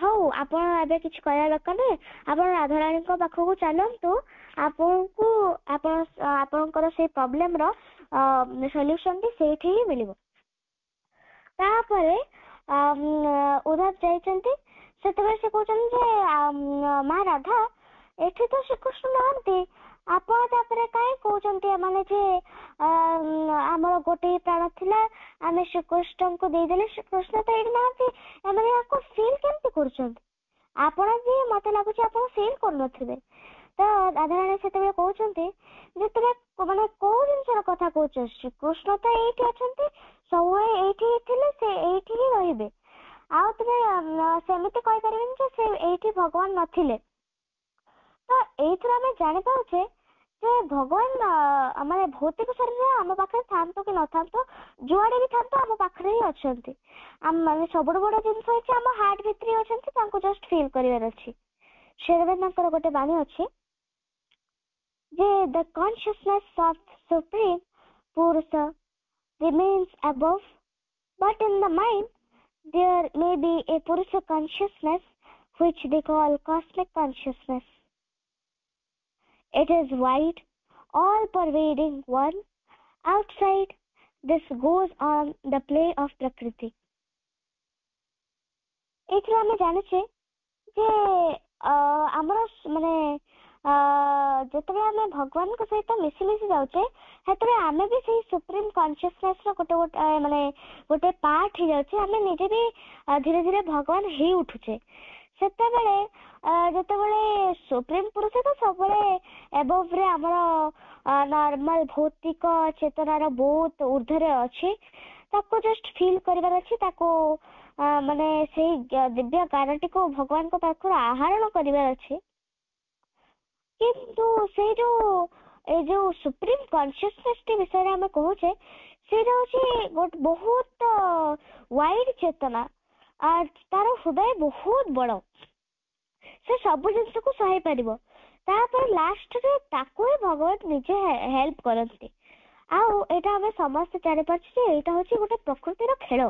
ହଉ, ଆପଣ ଏବେ କିଛି କହିବା ଦରକାର ନାହିଁ, ଆପଣ ରାଧାରାଣୀଙ୍କ ପାଖକୁ ଚାଲନ୍ତୁ, ଆପଣଙ୍କର ସେଇ ପ୍ରୋବ୍ଲେମର ସଲ୍ୟୁସନ ବି ସେଇଠି ହିଁ ମିଳିବ। ତାପରେ ଉଦ୍ଧବ ଯାଇଛନ୍ତି। ସେତେବେଳେ ସେ କହୁଛନ୍ତି ଯେ ମା ରାଧା, ଏଠି ତ ଶ୍ରୀକୃଷ୍ଣ ନାହାନ୍ତି, ଆପଣ ତାପରେ କାହିଁ କହୁଛନ୍ତି ଏମାନେ ଯେ ଆମର ଗୋଟେ ପ୍ରାଣ ଥିଲା, ଆମେ ଶ୍ରୀକୃଷ୍ଣଙ୍କୁ ଦେଇଦେଲେ, ଶ୍ରୀକୃଷ୍ଣ ତ ଏଇଠି ନାହାନ୍ତି, ଏମାନେ ଆକୁ ଫିଲ୍ କେମିତି କରୁଛନ୍ତି? ଆପଣ ବି ମତେ ଲାଗୁଛି ଆପଣ ଫିଲ୍ କରୁନଥିବେ। ତ ରାଧାରାଣୀ ସେତେବେଳେ କହୁଛନ୍ତି ଯେ ତୁମେ ମାନେ କୋଉ ଜିନିଷର କଥା କହୁଛ? ଶ୍ରୀକୃଷ୍ଣ ତ ଏଇଠି ଅଛନ୍ତି, ସବୁବେଳେ ଏଇଠି ଥିଲେ, ସେ ଏଇଠି ହିଁ ରହିବେ, ଆଉ ତୁମେ ସେମିତି କହିପାରିବେନି ଯେ ସେ ଏଇଠି ଭଗବାନ ନଥିଲେ। ତ ଏଇଥିରୁ ଆମେ ଜାଣିପାରୁଛେ ଯେ ଭଗବାନ ମାନେ ଭୌତିକ ଶରୀର ଆମ ପାଖରେ ଥାନ୍ତୁ କି ନଥାନ୍ତୁ, ଯୁଆଡେ ବି ଥାନ୍ତୁ, ଆମ ପାଖରେ ହିଁ ଅଛନ୍ତି। ମାନେ ସବୁଠୁ ବଡ ଜିନିଷ ହଉଛି ଆମ ହାର୍ଟ ଭିତରେ ଅଛନ୍ତି, ତାଙ୍କୁ ଜଷ୍ଟ ଫିଲ୍ କରିବାର ଅଛି। ଶେରବାନଙ୍କର ଗୋଟେ ବାଣୀ ଅଛି ଯେ the consciousness of supreme Purusha remains above, but in the mind there may be a Purusha consciousness which they call cosmic consciousness. It is wide, all-pervading one. Outside this goes on the play of Prakriti. ଏଥିରୁ ଆମେ ଜାଣୁଛେ ଯେ ଆମର ମାନେ ଯେତେବେଳେ ଆମେ ଭଗବାନଙ୍କ ସହିତ ମିଶି ଯାଉଛେ, ସେତେବେଳେ ଆମେ ବି ସେଇ ସୁପ୍ରିମ କନସିୟସନେସ ର ଗୋଟେ ଗୋଟେ ମାନେ ଗୋଟେ ପାର୍ଟ ହେଇଯାଉଛି, ଆମେ ନିଜେ ବି ଧୀରେ ଧୀରେ ଭଗବାନ ହେଇ ଉଠୁଛେ। ସେତେବେଳେ ଯେତେବେଳେ ସୁପ୍ରିମ ପୁରୁଷ ତ ସବୁବେଳେ ଏବଭ ରେ ଆମର ନର୍ମାଲ ଭୌତିକ ଚେତନାର ବହୁତ ଉର୍ଦ୍ଧ୍ୱରେ ଅଛି, ତାକୁ ଜଷ୍ଟ ଫିଲ୍ କରିବାର ଅଛି, ତାକୁ ମାନେ ସେଇ ଦିବ୍ୟ ଜ୍ଞାନଟିକୁ ଭଗବାନଙ୍କ ପାଖରୁ ଆହରଣ କରିବାର ଅଛି। କିନ୍ତୁ ସେଇ ଏଇ ଯୋଉ ସୁପ୍ରିମ କନସିୟସନେସ ବିଷୟରେ ଆମେ କହୁଛେ, ସେଇଟା ହଉଛି ଗୋଟେ ବହୁତ ୱାଇଡ ଚେତନା, ତାର ହୃଦୟ ବହୁତ ବଡ, ସେ ସବୁ ଜିନିଷକୁ ସହି ପାରିବ। ତାପରେ ଲାଷ୍ଟରେ ତାକୁ ହିଁ ଭଗବାନ ନିଜେ ହେଲ୍ପ କରନ୍ତି। ଆଉ ଏଇଟା ଆମେ ସମସ୍ତେ ଜାଣିପାରୁଛୁ ଯେ ଏଇଟା ହଉଛି ଗୋଟେ ପ୍ରକୃତିର ଖେଳ।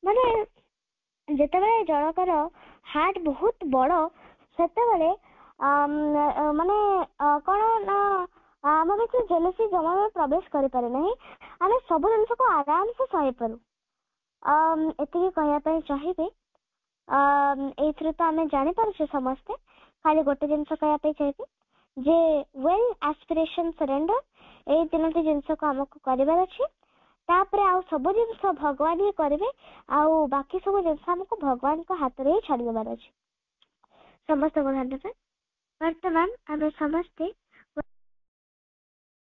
ମାନେ ଯେତେବେଳେ ଜଣଙ୍କର ହାର୍ଟ ବହୁତ ବଡ, ସେତେବେଳେ ମାନେ କଣ ନା ଆମ ଭିତରେ ଜେଲସି ଜମା ବି ପ୍ରବେଶ କରିପାରେ ନାହିଁ, ଆମେ ସବୁ ଜିନିଷକୁ ଆରାମସେ ସହିପାରୁ। ଏତିକି କହିବା ପାଇଁ ଚାହିଁବି। ଏଇଥିରୁ ତ ଆମେ ଜାଣିପାରୁଛେ ସମସ୍ତେ, ଖାଲି ଗୋଟେ ଜିନିଷ କହିବା ପାଇଁ ଚାହିଁବି ଯେ ୱେଲ୍ ଆସ୍ପିରେସନ ସରେଣ୍ଡର, ଏଇ ତିନୋଟି ଜିନିଷକୁ ଆମକୁ କରିବାର ଅଛି। ତାପରେ ଆଉ ସବୁ ଜିନିଷ ଭଗବାନ ହିଁ କରିବେ, ଆଉ ବାକି ସବୁ ଜିନିଷ ଆମକୁ ଭଗବାନଙ୍କ ହାତରେ ହିଁ ଛାଡିଦେବାର ଅଛି। ସମସ୍ତଙ୍କୁ ଧନ୍ୟବାଦ। ବର୍ତ୍ତମାନ ଆମେ ସମସ୍ତେ